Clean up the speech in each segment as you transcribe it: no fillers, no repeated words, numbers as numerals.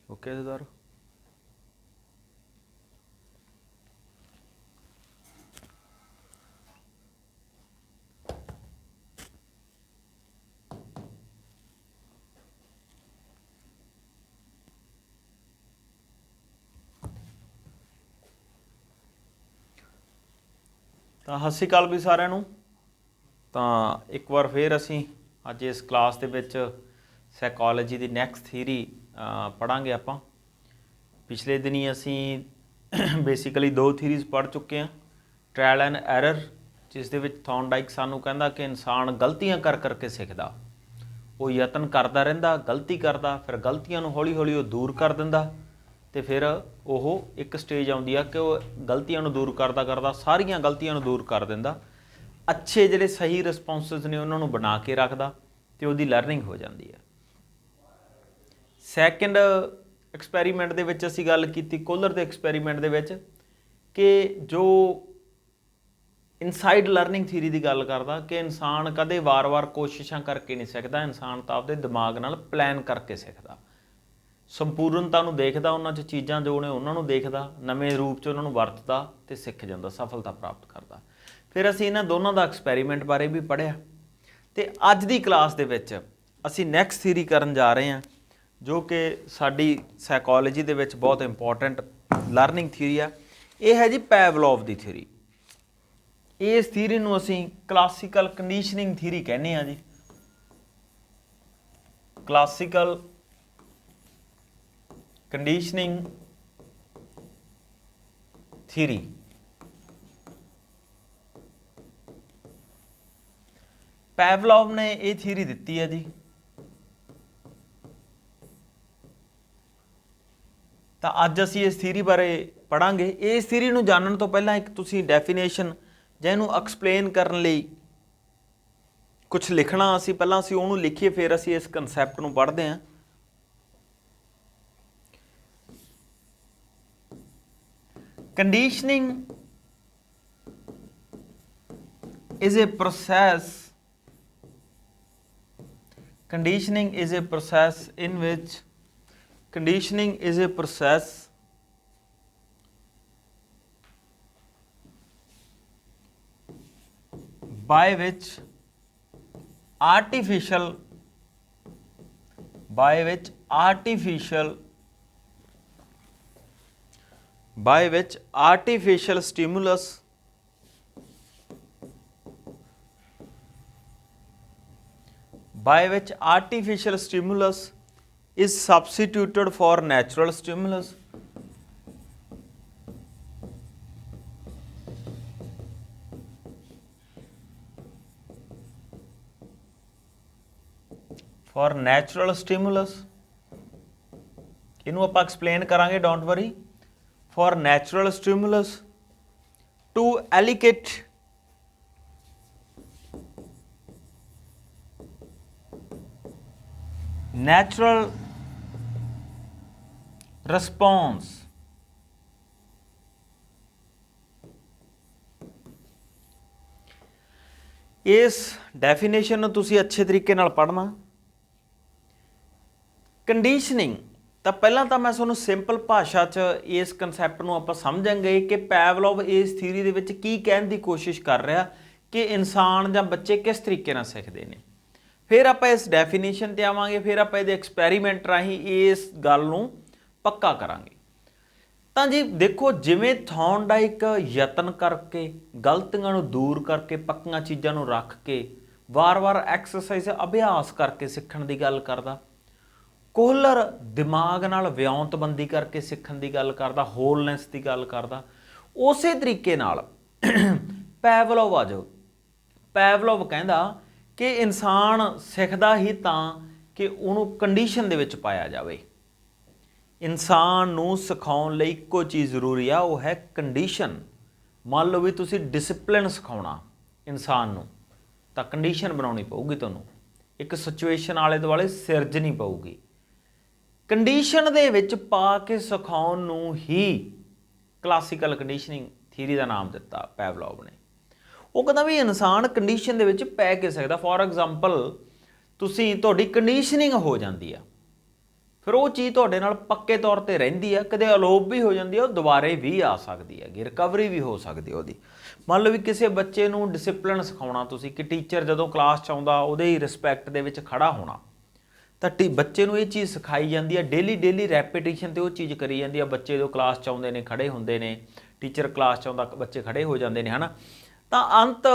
Okay सरदार। ਤਾਂ ਸਤਿ ਸ਼੍ਰੀ ਅਕਾਲ ਵੀ ਸਾਰਿਆਂ ਨੂੰ। ਤਾਂ ਇੱਕ ਵਾਰ ਫਿਰ ਅਸੀਂ ਅੱਜ ਇਸ ਕਲਾਸ ਦੇ ਵਿੱਚ ਸਾਈਕੋਲੋਜੀ ਦੀ ਨੈਕਸਟ ਥਿਊਰੀ ਪੜ੍ਹਾਂਗੇ ਆਪਾਂ। ਪਿਛਲੇ ਦਿਨੀ ਅਸੀਂ ਬੇਸਿਕਲੀ 2 ਥਿਊਰੀਜ਼ ਪੜ੍ਹ ਚੁੱਕੇ ਹਾਂ। ਟ੍ਰਾਇਲ ਐਂਡ ਐਰਰ, ਜਿਸ ਦੇ ਵਿੱਚ ਥੌਰਨਡਾਈਕ ਸਾਨੂੰ ਕਹਿੰਦਾ ਕਿ ਇਨਸਾਨ ਗਲਤੀਆਂ ਕਰ ਕਰਕੇ ਸਿੱਖਦਾ। ਉਹ ਯਤਨ ਕਰਦਾ ਰਹਿੰਦਾ, ਗਲਤੀ ਕਰਦਾ, ਫਿਰ ਗਲਤੀਆਂ ਨੂੰ ਹੌਲੀ ਹੌਲੀ ਉਹ ਦੂਰ ਕਰ ਦਿੰਦਾ ਅਤੇ ਫਿਰ ਉਹ ਇੱਕ ਸਟੇਜ ਆਉਂਦੀ ਆ ਕਿ ਉਹ ਗਲਤੀਆਂ ਨੂੰ ਦੂਰ ਕਰਦਾ ਕਰਦਾ ਸਾਰੀਆਂ ਗਲਤੀਆਂ ਨੂੰ ਦੂਰ ਕਰ ਦਿੰਦਾ। ਅੱਛੇ ਜਿਹੜੇ ਸਹੀ ਰਿਸਪੌਂਸਿਸ ਨੇ ਉਹਨਾਂ ਨੂੰ ਬਣਾ ਕੇ ਰੱਖਦਾ ਅਤੇ ਉਹਦੀ ਲਰਨਿੰਗ ਹੋ ਜਾਂਦੀ ਹੈ। ਸੈਕਿੰਡ ਐਕਸਪੈਰੀਮੈਂਟ ਦੇ ਵਿੱਚ ਅਸੀਂ ਗੱਲ ਕੀਤੀ, ਕੋਲਰ ਦੇ ਐਕਸਪੈਰੀਮੈਂਟ ਦੇ ਵਿੱਚ, ਕਿ ਜੋ ਇਨਸਾਈਡ ਲਰਨਿੰਗ ਥਿਊਰੀ ਦੀ ਗੱਲ ਕਰਦਾ ਕਿ ਇਨਸਾਨ ਕਦੇ ਵਾਰ-ਵਾਰ ਕੋਸ਼ਿਸ਼ਾਂ ਕਰਕੇ ਨਹੀਂ ਸਿੱਖਦਾ, ਇਨਸਾਨ ਤਾਂ ਆਪਦੇ ਦਿਮਾਗ ਨਾਲ ਪਲਾਨ ਕਰਕੇ ਸਿੱਖਦਾ। ਸੰਪੂਰਨਤਾ ਨੂੰ ਦੇਖਦਾ, ਉਹਨਾਂ 'ਚ ਚੀਜ਼ਾਂ ਜੋ ਨੇ ਉਹਨਾਂ ਨੂੰ ਦੇਖਦਾ, ਨਵੇਂ ਰੂਪ 'ਚ ਉਹਨਾਂ ਨੂੰ ਵਰਤਦਾ ਅਤੇ ਸਿੱਖ ਜਾਂਦਾ, ਸਫਲਤਾ ਪ੍ਰਾਪਤ ਕਰਦਾ। ਫਿਰ ਅਸੀਂ ਇਹਨਾਂ ਦੋਨਾਂ ਦਾ ਐਕਸਪੈਰੀਮੈਂਟ ਬਾਰੇ ਵੀ ਪੜ੍ਹਿਆ ਅਤੇ ਅੱਜ ਦੀ ਕਲਾਸ ਦੇ ਵਿੱਚ ਅਸੀਂ ਨੈਕਸਟ ਥਿਊਰੀ ਕਰਨ ਜਾ ਰਹੇ ਹਾਂ, ਜੋ ਕਿ ਸਾਡੀ ਸਾਈਕੋਲੋਜੀ ਦੇ ਵਿੱਚ ਬਹੁਤ ਇੰਪੋਰਟੈਂਟ ਲਰਨਿੰਗ ਥਿਊਰੀ ਆ। ਇਹ ਹੈ ਜੀ ਪੈਵਲੋਵ ਦੀ ਥਿਊਰੀ। ਇਸ ਥਿਊਰੀ ਨੂੰ ਅਸੀਂ ਕਲਾਸੀਕਲ ਕੰਡੀਸ਼ਨਿੰਗ ਥਿਊਰੀ ਕਹਿੰਦੇ ਹਾਂ ਜੀ। Classical conditioning theory. ਪੈਵਲੋਵ ਨੇ ਇਹ ਥਿਊਰੀ ਦਿੱਤੀ ਹੈ ਜੀ। ਤਾਂ ਅੱਜ ਅਸੀਂ ਇਸ ਥਿਊਰੀ ਬਾਰੇ ਪੜ੍ਹਾਂਗੇ। ਇਸ ਥਿਊਰੀ ਨੂੰ ਜਾਣਨ ਤੋਂ ਪਹਿਲਾਂ ਇੱਕ ਤੁਸੀਂ ਡੈਫੀਨੇਸ਼ਨ ਜਾਂ ਇਹਨੂੰ ਐਕਸਪਲੇਨ ਕਰਨ ਲਈ ਕੁਛ ਲਿਖਣਾ, ਅਸੀਂ ਪਹਿਲਾਂ ਉਹਨੂੰ ਲਿਖੀਏ, ਫਿਰ ਅਸੀਂ ਇਸ ਕਨਸੈਪਟ ਨੂੰ ਪੜ੍ਹਦੇ ਹਾਂ। Conditioning is a process. Conditioning is a process in which conditioning is a process by which artificial stimulus is substituted for natural stimulus. For natural stimulus, ਇਹਨੂੰ ਆਪਾਂ ਐਕਸਪਲੇਨ ਕਰਾਂਗੇ, don't worry. For natural stimulus to elicit natural response ਇਸ definition ਨੂੰ ਤੁਸੀਂ ਅੱਛੇ ਤਰੀਕੇ ਨਾਲ ਪੜ੍ਹਨਾ। ਕੰਡੀਸ਼ਨਿੰਗ ਤਾਂ ਪਹਿਲਾਂ ਤਾਂ ਮੈਂ ਤੁਹਾਨੂੰ ਸਿੰਪਲ ਭਾਸ਼ਾ 'ਚ ਇਸ ਕਨਸੈਪਟ ਨੂੰ ਆਪਾਂ ਸਮਝਾਂਗੇ ਕਿ ਪੈਵਲੋਵ ਇਸ ਥਿਊਰੀ ਦੇ ਵਿੱਚ ਕੀ ਕਹਿਣ ਦੀ ਕੋਸ਼ਿਸ਼ ਕਰ ਰਿਹਾ ਕਿ ਇਨਸਾਨ ਜਾਂ ਬੱਚੇ ਕਿਸ ਤਰੀਕੇ ਨਾਲ ਸਿੱਖਦੇ ਨੇ। ਫਿਰ ਆਪਾਂ ਇਸ ਡੈਫੀਨੇਸ਼ਨ 'ਤੇ ਆਵਾਂਗੇ, ਫਿਰ ਆਪਾਂ ਇਹਦੇ ਐਕਸਪੈਰੀਮੈਂਟ ਰਾਹੀਂ ਇਸ ਗੱਲ ਨੂੰ ਪੱਕਾ ਕਰਾਂਗੇ। ਤਾਂ ਜੀ ਦੇਖੋ, ਜਿਵੇਂ ਥੌਰਨਡਾਈਕ ਯਤਨ ਕਰਕੇ, ਗਲਤੀਆਂ ਨੂੰ ਦੂਰ ਕਰਕੇ, ਪੱਕੀਆਂ ਚੀਜ਼ਾਂ ਨੂੰ ਰੱਖ ਕੇ, ਵਾਰ-ਵਾਰ ਐਕਸਰਸਾਈਜ਼ ਅਭਿਆਸ ਕਰਕੇ ਸਿੱਖਣ ਦੀ ਗੱਲ ਕਰਦਾ। ਕੋਹਲਰ ਦਿਮਾਗ ਨਾਲ ਵਿਉਂਤਬੰਦੀ ਕਰਕੇ ਸਿੱਖਣ ਦੀ ਗੱਲ ਕਰਦਾ, ਹੋਲਨੈਸ ਦੀ ਗੱਲ ਕਰਦਾ। ਉਸੇ ਤਰੀਕੇ ਨਾਲ ਪੈਵਲੋਵ ਆ ਜਾਓ। ਪੈਵਲੋਵ ਕਹਿੰਦਾ ਕਿ ਇਨਸਾਨ ਸਿੱਖਦਾ ਹੀ ਤਾਂ ਕਿ ਉਹਨੂੰ ਕੰਡੀਸ਼ਨ ਦੇ ਵਿੱਚ ਪਾਇਆ ਜਾਵੇ। ਇਨਸਾਨ ਨੂੰ ਸਿਖਾਉਣ ਲਈ ਇੱਕੋ ਚੀਜ਼ ਜ਼ਰੂਰੀ ਆ, ਉਹ ਹੈ ਕੰਡੀਸ਼ਨ। ਮੰਨ ਲਓ ਵੀ ਤੁਸੀਂ ਡਿਸਿਪਲਿਨ ਸਿਖਾਉਣਾ ਇਨਸਾਨ ਨੂੰ, ਤਾਂ ਕੰਡੀਸ਼ਨ ਬਣਾਉਣੀ ਪਊਗੀ ਤੁਹਾਨੂੰ, ਇੱਕ ਸਿਚੁਏਸ਼ਨ ਆਲੇ ਦੁਆਲੇ ਸਿਰਜਣੀ ਪਊਗੀ। ਕੰਡੀਸ਼ਨ ਦੇ ਵਿੱਚ ਪਾ ਕੇ ਸਿਖਾਉਣ ਨੂੰ ਹੀ ਕਲਾਸੀਕਲ ਕੰਡੀਸ਼ਨਿੰਗ ਥਿਊਰੀ ਦਾ ਨਾਮ ਦਿੱਤਾ ਪੈਵਲੋਵ ਨੇ। ਉਹ ਕਹਿੰਦਾ ਵੀ ਇਨਸਾਨ ਕੰਡੀਸ਼ਨ ਦੇ ਵਿੱਚ ਪੈ ਕੇ ਸਿੱਖਦਾ। ਫੋਰ ਐਗਜ਼ਾਮਪਲ, ਤੁਹਾਡੀ ਕੰਡੀਸ਼ਨਿੰਗ ਹੋ ਜਾਂਦੀ ਆ। ਫਿਰ ਉਹ ਚੀਜ਼ ਤੁਹਾਡੇ ਨਾਲ ਪੱਕੇ ਤੌਰ ਤੇ ਰਹਿੰਦੀ ਆ, ਕਦੇ ਅਲੋਪ ਵੀ ਹੋ ਜਾਂਦੀ ਆ, ਉਹ ਦੁਬਾਰੇ ਵੀ ਆ ਸਕਦੀ ਹੈਗੀ, ਰਿਕਵਰੀ ਵੀ ਹੋ ਸਕਦੀ ਉਹਦੀ। ਮੰਨ ਲਓ ਵੀ ਕਿਸੇ ਬੱਚੇ ਨੂੰ ਡਿਸਿਪਲਿਨ ਸਿਖਾਉਣਾ ਤੁਸੀਂ, ਕਿ ਟੀਚਰ ਜਦੋਂ ਕਲਾਸ 'ਚ ਆਉਂਦਾ ਉਹਦੇ ਹੀ ਰਿਸਪੈਕਟ ਦੇ ਵਿੱਚ ਖੜਾ ਹੋਣਾ, ਤਾਂ ਬੱਚੇ ਨੂੰ ਇਹ ਚੀਜ਼ ਸਿਖਾਈ ਜਾਂਦੀ ਹੈ, ਡੇਲੀ ਰੈਪੀਟੀਸ਼ਨ ਤੇ ਉਹ ਚੀਜ਼ ਕਰੀ ਜਾਂਦੀ ਆ। ਬੱਚੇ ਜਦੋਂ ਕਲਾਸ 'ਚ ਆਉਂਦੇ ਨੇ ਖੜੇ ਹੁੰਦੇ ਨੇ, ਟੀਚਰ ਕਲਾਸ 'ਚ ਆਉਂਦਾ ਬੱਚੇ ਖੜੇ ਹੋ ਜਾਂਦੇ ਨੇ, ਹੈ ਨਾ। ਤਾਂ ਅੰਤ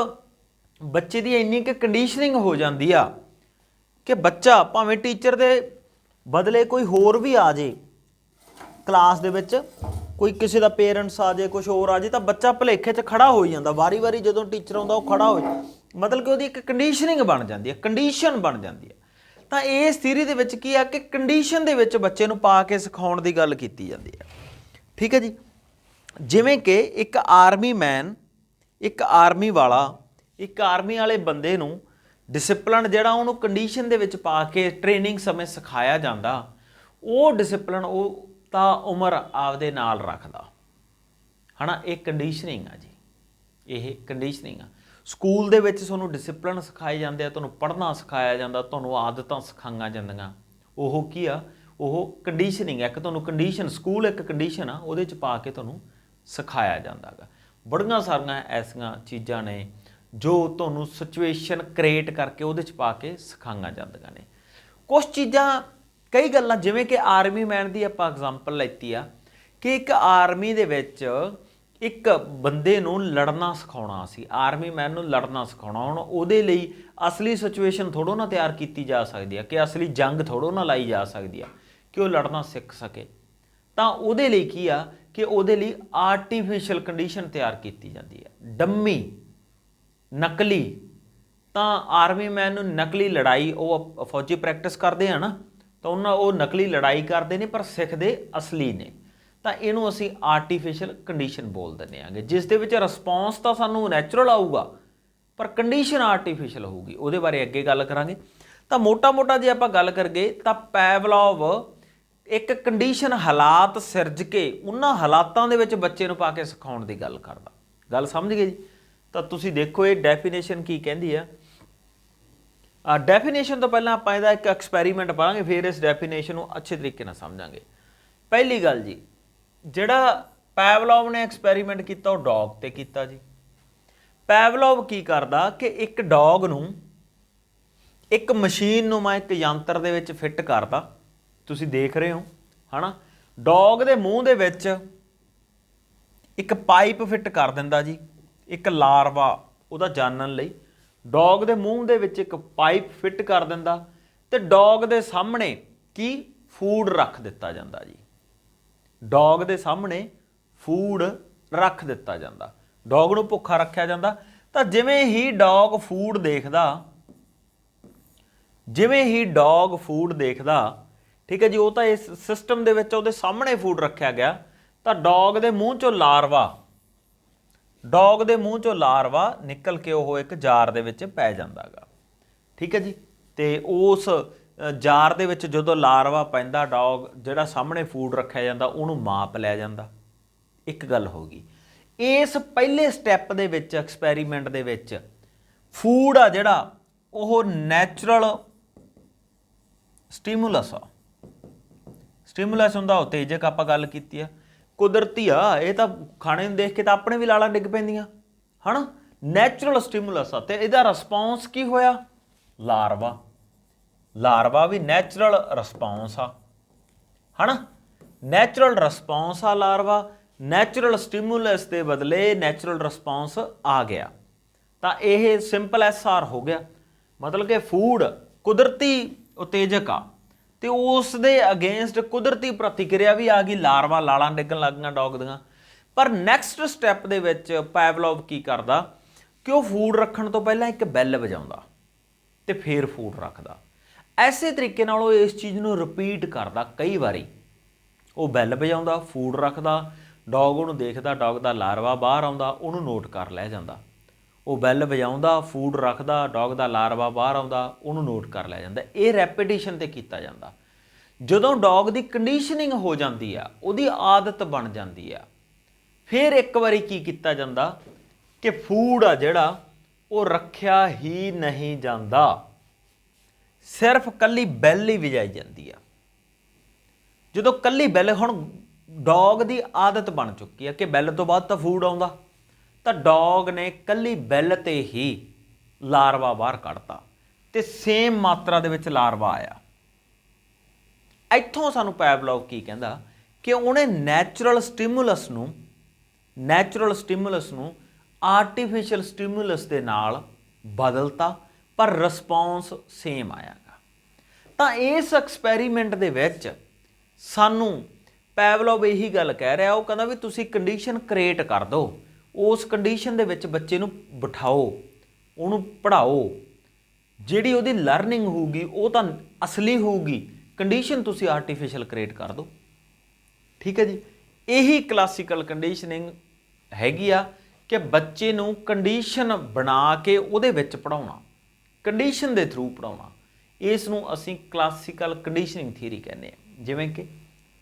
ਬੱਚੇ ਦੀ ਇੰਨੀ ਕੁ ਕੰਡੀਸ਼ਨਿੰਗ ਹੋ ਜਾਂਦੀ ਆ ਕਿ ਬੱਚਾ ਭਾਵੇਂ ਟੀਚਰ ਦੇ ਬਦਲੇ ਕੋਈ ਹੋਰ ਵੀ ਆ ਜੇ ਕਲਾਸ ਦੇ ਵਿੱਚ, ਕੋਈ ਕਿਸੇ ਦਾ ਪੇਰੈਂਟਸ ਆ ਜੇ, ਕੁਝ ਹੋਰ ਆ ਜੇ, ਤਾਂ ਬੱਚਾ ਭੁਲੇਖੇ 'ਚ ਖੜਾ ਹੋ ਜਾਂਦਾ। ਵਾਰੀ ਜਦੋਂ ਟੀਚਰ ਆਉਂਦਾ ਉਹ ਖੜਾ ਹੋ ਜਾਂਦਾ, ਮਤਲਬ ਕਿ ਉਹਦੀ ਇੱਕ ਕੰਡੀਸ਼ਨਿੰਗ ਬਣ ਜਾਂਦੀ ਹੈ, ਕੰਡੀਸ਼ਨ ਬਣ ਜਾਂਦੀ ਹੈ। ਤਾਂ ਇਸ ਥਿਊਰੀ ਦੇ ਵਿੱਚ ਕੀ ਆ ਕਿ ਕੰਡੀਸ਼ਨ ਦੇ ਵਿੱਚ ਬੱਚੇ ਨੂੰ ਪਾ ਕੇ ਸਿਖਾਉਣ ਦੀ ਗੱਲ ਕੀਤੀ ਜਾਂਦੀ ਹੈ। ਠੀਕ ਹੈ ਜੀ। ਜਿਵੇਂ ਕਿ ਇੱਕ ਆਰਮੀ ਮੈਨ, ਇੱਕ ਆਰਮੀ ਵਾਲੇ ਬੰਦੇ ਨੂੰ ਡਿਸਿਪਲਨ ਜਿਹੜਾ ਉਹਨੂੰ ਕੰਡੀਸ਼ਨ ਦੇ ਵਿੱਚ ਪਾ ਕੇ ਟ੍ਰੇਨਿੰਗ ਸਮੇਂ ਸਿਖਾਇਆ ਜਾਂਦਾ, ਉਹ ਡਿਸਿਪਲਨ ਉਹ ਤਾਂ ਉਮਰ ਆਪਦੇ ਨਾਲ ਰੱਖਦਾ, ਹੈ ਨਾ। ਇਹ ਕੰਡੀਸ਼ਨਿੰਗ ਆ ਜੀ, ਇਹ ਕੰਡੀਸ਼ਨਿੰਗ ਆ। ਸਕੂਲ ਦੇ ਵਿੱਚ ਤੁਹਾਨੂੰ ਡਿਸਿਪਲਨ ਸਿਖਾਏ ਜਾਂਦੇ ਆ, ਤੁਹਾਨੂੰ ਪੜ੍ਹਨਾ ਸਿਖਾਇਆ ਜਾਂਦਾ, ਤੁਹਾਨੂੰ ਆਦਤਾਂ ਸਿਖਾਈਆਂ ਜਾਂਦੀਆਂ, ਉਹ ਕੀ ਆ, ਉਹ ਕੰਡੀਸ਼ਨਿੰਗ ਹੈ। ਇੱਕ ਤੁਹਾਨੂੰ ਕੰਡੀਸ਼ਨ, ਸਕੂਲ ਇੱਕ ਕੰਡੀਸ਼ਨ ਆ, ਉਹਦੇ 'ਚ ਪਾ ਕੇ ਤੁਹਾਨੂੰ ਸਿਖਾਇਆ ਜਾਂਦਾ ਗਾ। ਬੜੀਆਂ ਸਾਰੀਆਂ ਐਸੀਆਂ ਚੀਜ਼ਾਂ ਨੇ ਜੋ ਤੁਹਾਨੂੰ ਸਿਚੁਏਸ਼ਨ ਕ੍ਰੀਏਟ ਕਰਕੇ ਉਹਦੇ 'ਚ ਪਾ ਕੇ ਸਿਖਾਈਆਂ ਜਾਂਦੀਆਂ ਨੇ। ਕੁਛ ਚੀਜ਼ਾਂ, ਕਈ ਗੱਲਾਂ, ਜਿਵੇਂ ਕਿ ਆਰਮੀ ਮੈਨ ਦੀ ਆਪਾਂ ਐਗਜ਼ਾਮਪਲ ਲੈਤੀ ਆ, ਕਿ ਇੱਕ ਆਰਮੀ ਦੇ ਵਿੱਚ ਇੱਕ ਬੰਦੇ ਨੂੰ ਲੜਨਾ ਸਿਖਾਉਣਾ ਸੀ, ਆਰਮੀ ਮੈਨ ਨੂੰ ਲੜਨਾ ਸਿਖਾਉਣਾ। ਹੁਣ ਉਹਦੇ ਲਈ ਅਸਲੀ ਸਿਚੁਏਸ਼ਨ ਥੋੜ੍ਹਾ ਨਾ ਤਿਆਰ ਕੀਤੀ ਜਾ ਸਕਦੀ ਆ, ਕਿ ਅਸਲੀ ਜੰਗ ਥੋੜ੍ਹਾ ਨਾ ਲਾਈ ਜਾ ਸਕਦੀ ਆ ਕਿ ਉਹ ਲੜਨਾ ਸਿੱਖ ਸਕੇ। ਤਾਂ ਉਹਦੇ ਲਈ ਕੀ ਆ ਕਿ ਉਹਦੇ ਲਈ ਆਰਟੀਫਿਸ਼ੀਅਲ ਕੰਡੀਸ਼ਨ ਤਿਆਰ ਕੀਤੀ ਜਾਂਦੀ ਹੈ, ਡੰਮੀ, ਨਕਲੀ। ਤਾਂ ਆਰਮੀ ਮੈਨ ਨੂੰ ਨਕਲੀ ਲੜਾਈ, ਉਹ ਫੌਜੀ ਪ੍ਰੈਕਟਿਸ ਕਰਦੇ ਆ ਨਾ, ਤਾਂ ਉਹ ਨਕਲੀ ਲੜਾਈ ਕਰਦੇ ਨੇ ਪਰ ਸਿੱਖਦੇ ਅਸਲੀ ਨੇ। ਤਾਂ ਇਹਨੂੰ ਅਸੀਂ ਆਰਟੀਫਿਸ਼ੀਅਲ ਕੰਡੀਸ਼ਨ ਬੋਲ ਦਿੰਦੇ ਆਂਗੇ, ਜਿਸ ਦੇ ਵਿੱਚ ਰਿਸਪੌਂਸ ਤਾਂ ਸਾਨੂੰ ਨੈਚੁਰਲ ਆਊਗਾ ਪਰ ਕੰਡੀਸ਼ਨ ਆਰਟੀਫਿਸ਼ੀਅਲ ਹੋਊਗੀ। ਉਹਦੇ ਬਾਰੇ ਅੱਗੇ ਗੱਲ ਕਰਾਂਗੇ। ਤਾਂ ਮੋਟਾ ਜੇ ਆਪਾਂ ਗੱਲ ਕਰੀਏ ਤਾਂ ਪੈਵਲੋਵ ਇੱਕ ਕੰਡੀਸ਼ਨ, ਹਾਲਾਤ ਸਿਰਜ ਕੇ ਉਹਨਾਂ ਹਾਲਾਤਾਂ ਦੇ ਵਿੱਚ ਬੱਚੇ ਨੂੰ ਪਾ ਕੇ ਸਿਖਾਉਣ ਦੀ ਗੱਲ ਕਰਦਾ। ਗੱਲ ਸਮਝ ਗਏ ਜੀ। ਤਾਂ ਤੁਸੀਂ ਦੇਖੋ ਇਹ ਡੈਫੀਨੇਸ਼ਨ ਕੀ ਕਹਿੰਦੀ ਆ। ਡੈਫੀਨੇਸ਼ਨ ਤੋਂ ਪਹਿਲਾਂ ਆਪਾਂ ਇਹਦਾ ਇੱਕ ਐਕਸਪੈਰੀਮੈਂਟ ਪੜਾਂਗੇ, ਫਿਰ ਇਸ ਡੈਫੀਨੇਸ਼ਨ ਨੂੰ ਅੱਛੇ ਤਰੀਕੇ ਨਾਲ ਸਮਝਾਂਗੇ। ਪਹਿਲੀ ਗੱਲ ਜੀ, ਜਿਹੜਾ ਪੈਵਲੋਵ ਨੇ ਐਕਸਪੈਰੀਮੈਂਟ ਕੀਤਾ ਉਹ ਡੌਗ ਤੇ ਕੀਤਾ ਜੀ। ਪੈਵਲੋਵ ਕੀ ਕਰਦਾ ਕਿ ਇੱਕ ਡੌਗ ਨੂੰ ਇੱਕ ਮਸ਼ੀਨ ਨੂੰ ਮੈਂ ਇੱਕ ਯੰਤਰ ਦੇ ਵਿੱਚ ਫਿੱਟ ਕਰਦਾ, ਤੁਸੀਂ ਦੇਖ ਰਹੇ ਹੋ, ਹੈ ਨਾ। ਡੌਗ ਦੇ ਮੂੰਹ ਦੇ ਵਿੱਚ ਇੱਕ ਪਾਈਪ ਫਿੱਟ ਕਰ ਦਿੰਦਾ ਜੀ, ਇੱਕ ਲਾਰਵਾ ਉਹਦਾ ਜਾਣਨ ਲਈ। ਡੌਗ ਦੇ ਮੂੰਹ ਦੇ ਵਿੱਚ ਇੱਕ ਪਾਈਪ ਫਿੱਟ ਕਰ ਦਿੰਦਾ ਤੇ ਡੌਗ ਦੇ ਸਾਹਮਣੇ ਕੀ ਫੂਡ ਰੱਖ ਦਿੱਤਾ ਜਾਂਦਾ ਜੀ। ਡੌਗ ਦੇ ਸਾਹਮਣੇ ਫੂਡ ਰੱਖ ਦਿੱਤਾ ਜਾਂਦਾ, ਡੌਗ ਨੂੰ ਭੁੱਖਾ ਰੱਖਿਆ ਜਾਂਦਾ। ਤਾਂ ਜਿਵੇਂ ਹੀ ਡੌਗ ਫੂਡ ਦੇਖਦਾ, ਠੀਕ ਹੈ ਜੀ, ਉਹ ਤਾਂ ਇਸ ਸਿਸਟਮ ਦੇ ਵਿੱਚ ਉਹਦੇ ਸਾਹਮਣੇ ਫੂਡ ਰੱਖਿਆ ਗਿਆ, ਤਾਂ ਡੌਗ ਦੇ ਮੂੰਹ ਚੋਂ ਲਾਰਵਾ ਨਿਕਲ ਕੇ ਉਹ ਇੱਕ ਜਾਰ ਦੇ ਵਿੱਚ ਪੈ ਜਾਂਦਾ ਗਾ। ਠੀਕ ਹੈ ਜੀ। ਤੇ ਉਸ ਜਾਰ ਦੇ ਵਿੱਚ ਜਦੋਂ ਲਾਰਵਾ ਪੈਂਦਾ, ਡੌਗ ਜਿਹੜਾ ਸਾਹਮਣੇ ਫੂਡ ਰੱਖਿਆ ਜਾਂਦਾ ਉਹਨੂੰ ਮਾਪ ਲਿਆ ਜਾਂਦਾ। ਇੱਕ ਗੱਲ ਹੋ ਗਈ। ਇਸ ਪਹਿਲੇ ਸਟੈਪ ਦੇ ਵਿੱਚ, ਐਕਸਪੈਰੀਮੈਂਟ ਦੇ ਵਿੱਚ, ਫੂਡ ਆ ਜਿਹੜਾ ਉਹ ਨੈਚੁਰਲ ਸਟੀਮੂਲਸ ਹੁੰਦਾ, ਉਤੇਜਕ ਆਪਾਂ ਗੱਲ ਕੀਤੀ ਆ, ਕੁਦਰਤੀ ਆ। ਇਹ ਤਾਂ ਖਾਣੇ ਨੂੰ ਦੇਖ ਕੇ ਤਾਂ ਆਪਣੇ ਵੀ ਲਾਲਾਂ ਡਿੱਗ ਪੈਂਦੀਆਂ, ਹੈ ਨਾ। ਨੈਚੁਰਲ ਸਟੀਮੂਲਸ ਆ ਤੇ ਇਹਦਾ ਰਿਸਪੌਂਸ ਕੀ ਹੋਇਆ? ਲਾਰਵਾ ਵੀ ਨੈਚੁਰਲ ਰਿਸਪੌਂਸ ਆ, ਹੈ ਨਾ। ਨੈਚੁਰਲ ਰਿਸਪੌਂਸ ਆ ਲਾਰਵਾ, ਨੈਚੁਰਲ ਸਟੀਮੂਲਸ ਦੇ ਬਦਲੇ ਨੈਚੁਰਲ ਰਿਸਪੌਂਸ ਆ ਗਿਆ। ਤਾਂ ਇਹ ਸਿੰਪਲ SR ਹੋ ਗਿਆ, ਮਤਲਬ ਕਿ ਫੂਡ ਕੁਦਰਤੀ ਉਤੇਜਕ ਆ ਤੇ ਉਸ ਦੇ ਅਗੇਂਸਟ ਕੁਦਰਤੀ ਪ੍ਰਤੀਕਿਰਿਆ ਵੀ ਆ ਗਈ, ਲਾਰਵਾ ਲਾਲਾਂ ਡਿੱਗਣ ਲੱਗ ਗਈਆਂ ਡੌਗ ਦੀਆਂ। ਪਰ ਨੈਕਸਟ ਸਟੈਪ ਦੇ ਵਿੱਚ ਪੈਵਲੋਵ ਕੀ ਕਰਦਾ ਕਿ ਉਹ ਫੂਡ ਰੱਖਣ ਤੋਂ ਪਹਿਲਾਂ ਇੱਕ ਬੈਲ ਵਜਾਉਂਦਾ ਤੇ ਫਿਰ ਫੂਡ ਰੱਖਦਾ। ਐਸੇ ਤਰੀਕੇ ਨਾਲ ਉਹ ਇਸ ਚੀਜ਼ ਨੂੰ ਰਿਪੀਟ ਕਰਦਾ ਕਈ ਵਾਰੀ। ਉਹ ਬੈਲ ਵਜਾਉਂਦਾ, ਫੂਡ ਰੱਖਦਾ, ਡੌਗ ਉਹਨੂੰ ਦੇਖਦਾ, ਡੌਗ ਦਾ ਲਾਰਵਾ ਬਾਹਰ ਆਉਂਦਾ, ਉਹਨੂੰ ਨੋਟ ਕਰ ਲਿਆ ਜਾਂਦਾ। ਉਹ ਬੈਲ ਵਜਾਉਂਦਾ, ਫੂਡ ਰੱਖਦਾ, ਡੌਗ ਦਾ ਲਾਰਵਾ ਬਾਹਰ ਆਉਂਦਾ, ਉਹਨੂੰ ਨੋਟ ਕਰ ਲਿਆ ਜਾਂਦਾ। ਇਹ ਰੈਪੀਟੀਸ਼ਨ 'ਤੇ ਕੀਤਾ ਜਾਂਦਾ। ਜਦੋਂ ਡੌਗ ਦੀ ਕੰਡੀਸ਼ਨਿੰਗ ਹੋ ਜਾਂਦੀ ਆ, ਉਹਦੀ ਆਦਤ ਬਣ ਜਾਂਦੀ ਆ, ਫਿਰ ਇੱਕ ਵਾਰੀ ਕੀ ਕੀਤਾ ਜਾਂਦਾ ਕਿ ਫੂਡ ਆ ਜਿਹੜਾ ਉਹ ਰੱਖਿਆ ਹੀ ਨਹੀਂ ਜਾਂਦਾ, ਸਿਰਫ ਕੱਲੀ ਬੈਲ ਹੀ ਵਜਾਈ ਜਾਂਦੀ ਆ। ਜਦੋਂ ਕੱਲੀ ਬੈਲ, ਹੁਣ ਡੌਗ ਦੀ ਆਦਤ ਬਣ ਚੁੱਕੀ ਹੈ ਕਿ ਬੈਲ ਤੋਂ ਬਾਅਦ ਤਾਂ ਫੂਡ ਆਉਂਦਾ, ਤਾਂ ਡੌਗ ਨੇ ਕੱਲੀ ਬੈਲ ਤੇ ਹੀ ਲਾਰਵਾ ਬਾਹਰ ਕੱਢਤਾ ਤੇ ਸੇਮ ਮਾਤਰਾ ਦੇ ਵਿੱਚ ਲਾਰਵਾ ਆਇਆ। ਇੱਥੋਂ ਸਾਨੂੰ ਪੈਵਲੋਵ ਕੀ ਕਹਿੰਦਾ ਕਿ ਉਹਨੇ ਨੈਚੁਰਲ ਸਟਿਮੂਲਸ ਨੂੰ ਆਰਟੀਫਿਸ਼ੀਅਲ ਸਟਿਮੂਲਸ ਦੇ ਨਾਲ ਬਦਲਤਾ, ਪਰ ਰਿਸਪੌਂਸ ਸੇਮ ਆਇਆਗਾ। ਤਾਂ ਇਸ ਐਕਸਪੈਰੀਮੈਂਟ ਦੇ ਵਿੱਚ ਸਾਨੂੰ ਪੈਵਲੋਵ ਇਹੀ ਗੱਲ ਕਹਿ ਰਿਹਾ, ਉਹ ਕਹਿੰਦਾ ਵੀ ਤੁਸੀਂ ਕੰਡੀਸ਼ਨ ਕ੍ਰੀਏਟ ਕਰ ਦਿਓ, ਉਸ ਕੰਡੀਸ਼ਨ ਦੇ ਵਿੱਚ ਬੱਚੇ ਨੂੰ ਬਿਠਾਓ, ਉਹਨੂੰ ਪੜ੍ਹਾਓ, ਜਿਹੜੀ ਉਹਦੀ ਲਰਨਿੰਗ ਹੋਊਗੀ ਉਹ ਤਾਂ ਅਸਲੀ ਹੋਊਗੀ, ਕੰਡੀਸ਼ਨ ਤੁਸੀਂ ਆਰਟੀਫਿਸ਼ੀਅਲ ਕ੍ਰੀਏਟ ਕਰ ਦਿਓ। ਠੀਕ ਹੈ ਜੀ, ਇਹੀ ਕਲਾਸੀਕਲ ਕੰਡੀਸ਼ਨਿੰਗ ਹੈਗੀ ਆ ਕਿ ਬੱਚੇ ਨੂੰ ਕੰਡੀਸ਼ਨ ਬਣਾ ਕੇ ਉਹਦੇ ਵਿੱਚ ਪੜ੍ਹਾਉਣਾ, ਕੰਡੀਸ਼ਨ ਦੇ ਥਰੂ ਪੜ੍ਹਾਉਣਾ। ਇਸ ਨੂੰ ਅਸੀਂ ਕਲਾਸੀਕਲ ਕੰਡੀਸ਼ਨਿੰਗ ਥਿਊਰੀ ਕਹਿੰਦੇ ਹਾਂ। ਜਿਵੇਂ ਕਿ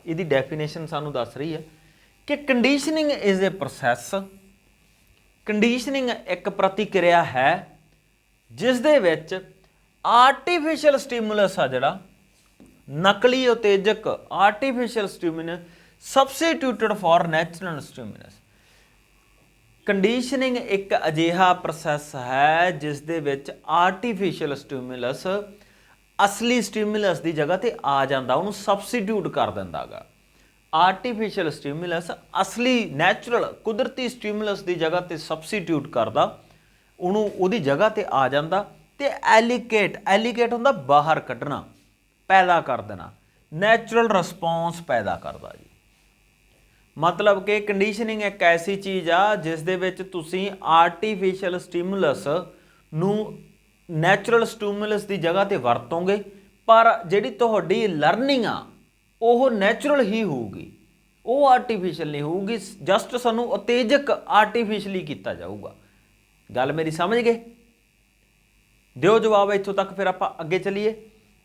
ਇਹਦੀ ਡੈਫੀਨੇਸ਼ਨ ਸਾਨੂੰ ਦੱਸ ਰਹੀ ਹੈ ਕਿ conditioning is a process, conditioning ਇੱਕ ਪ੍ਰਤੀਕਿਰਿਆ ਹੈ ਜਿਸ ਦੇ ਵਿੱਚ ਆਰਟੀਫਿਸ਼ੀਅਲ ਸਟਿਮੂਲਸ ਆ, ਜਿਹੜਾ ਨਕਲੀ ਉਤੇਜਕ artificial stimulus substituted for natural stimulus. Conditioning ਇੱਕ ਅਜਿਹਾ ਪ੍ਰੋਸੈਸ ਹੈ ਜਿਸ ਦੇ ਵਿੱਚ ਆਰਟੀਫਿਸ਼ੀਅਲ ਸਟਿਮੂਲਸ ਅਸਲੀ ਸਟਿਮੂਲਸ ਦੀ ਜਗ੍ਹਾ ਤੇ ਆ ਜਾਂਦਾ, ਉਹਨੂੰ ਸਬਸਟੀਟਿਊਟ ਕਰ ਦਿੰਦਾ ਗਾ। ਆਰਟੀਫਿਸ਼ੀਅਲ ਸਟਿਮੂਲਸ ਅਸਲੀ ਨੈਚੁਰਲ ਕੁਦਰਤੀ ਸਟਿਮੂਲਸ ਦੀ ਜਗ੍ਹਾ ਤੇ ਸਬਸਟੀਟਿਊਟ ਕਰਦਾ, ਉਹਨੂੰ ਉਹਦੀ ਜਗ੍ਹਾ ਤੇ ਆ ਜਾਂਦਾ ਤੇ ਐਲੀਕੇਟ ਹੁੰਦਾ ਬਾਹਰ ਕੱਢਣਾ, ਪੈਦਾ ਕਰ ਦੇਣਾ, ਨੈਚੁਰਲ ਰਿਸਪੌਂਸ ਪੈਦਾ ਕਰਦਾ ਜੀ। ਮਤਲਬ ਕਿ ਕੰਡੀਸ਼ਨਿੰਗ ਇੱਕ ਐਸੀ ਚੀਜ਼ ਆ ਜਿਸ ਦੇ ਵਿੱਚ ਤੁਸੀਂ ਆਰਟੀਫਿਸ਼ੀਅਲ ਸਟਿਮੂਲਸ ਨੂੰ ਨੈਚੁਰਲ ਸਟਿਮੂਲਸ ਦੀ ਜਗ੍ਹਾ ਤੇ ਵਰਤੋਗੇ, ਪਰ ਜਿਹੜੀ ਤੁਹਾਡੀ ਲਰਨਿੰਗ ਆ ਉਹ ਨੈਚੁਰਲ ਹੀ ਹੋਊਗੀ, ਉਹ ਆਰਟੀਫਿਸ਼ੀਅਲ ਨਹੀਂ ਹੋਊਗੀ। ਜਸਟ ਸਾਨੂੰ ਉਤੇਜਕ ਆਰਟੀਫਿਸ਼ਲੀ ਕੀਤਾ ਜਾਊਗਾ। ਗੱਲ ਮੇਰੀ ਸਮਝ ਗਏ? ਦਿਓ ਜਵਾਬ ਇੱਥੋਂ ਤੱਕ, ਫਿਰ ਆਪਾਂ ਅੱਗੇ ਚੱਲੀਏ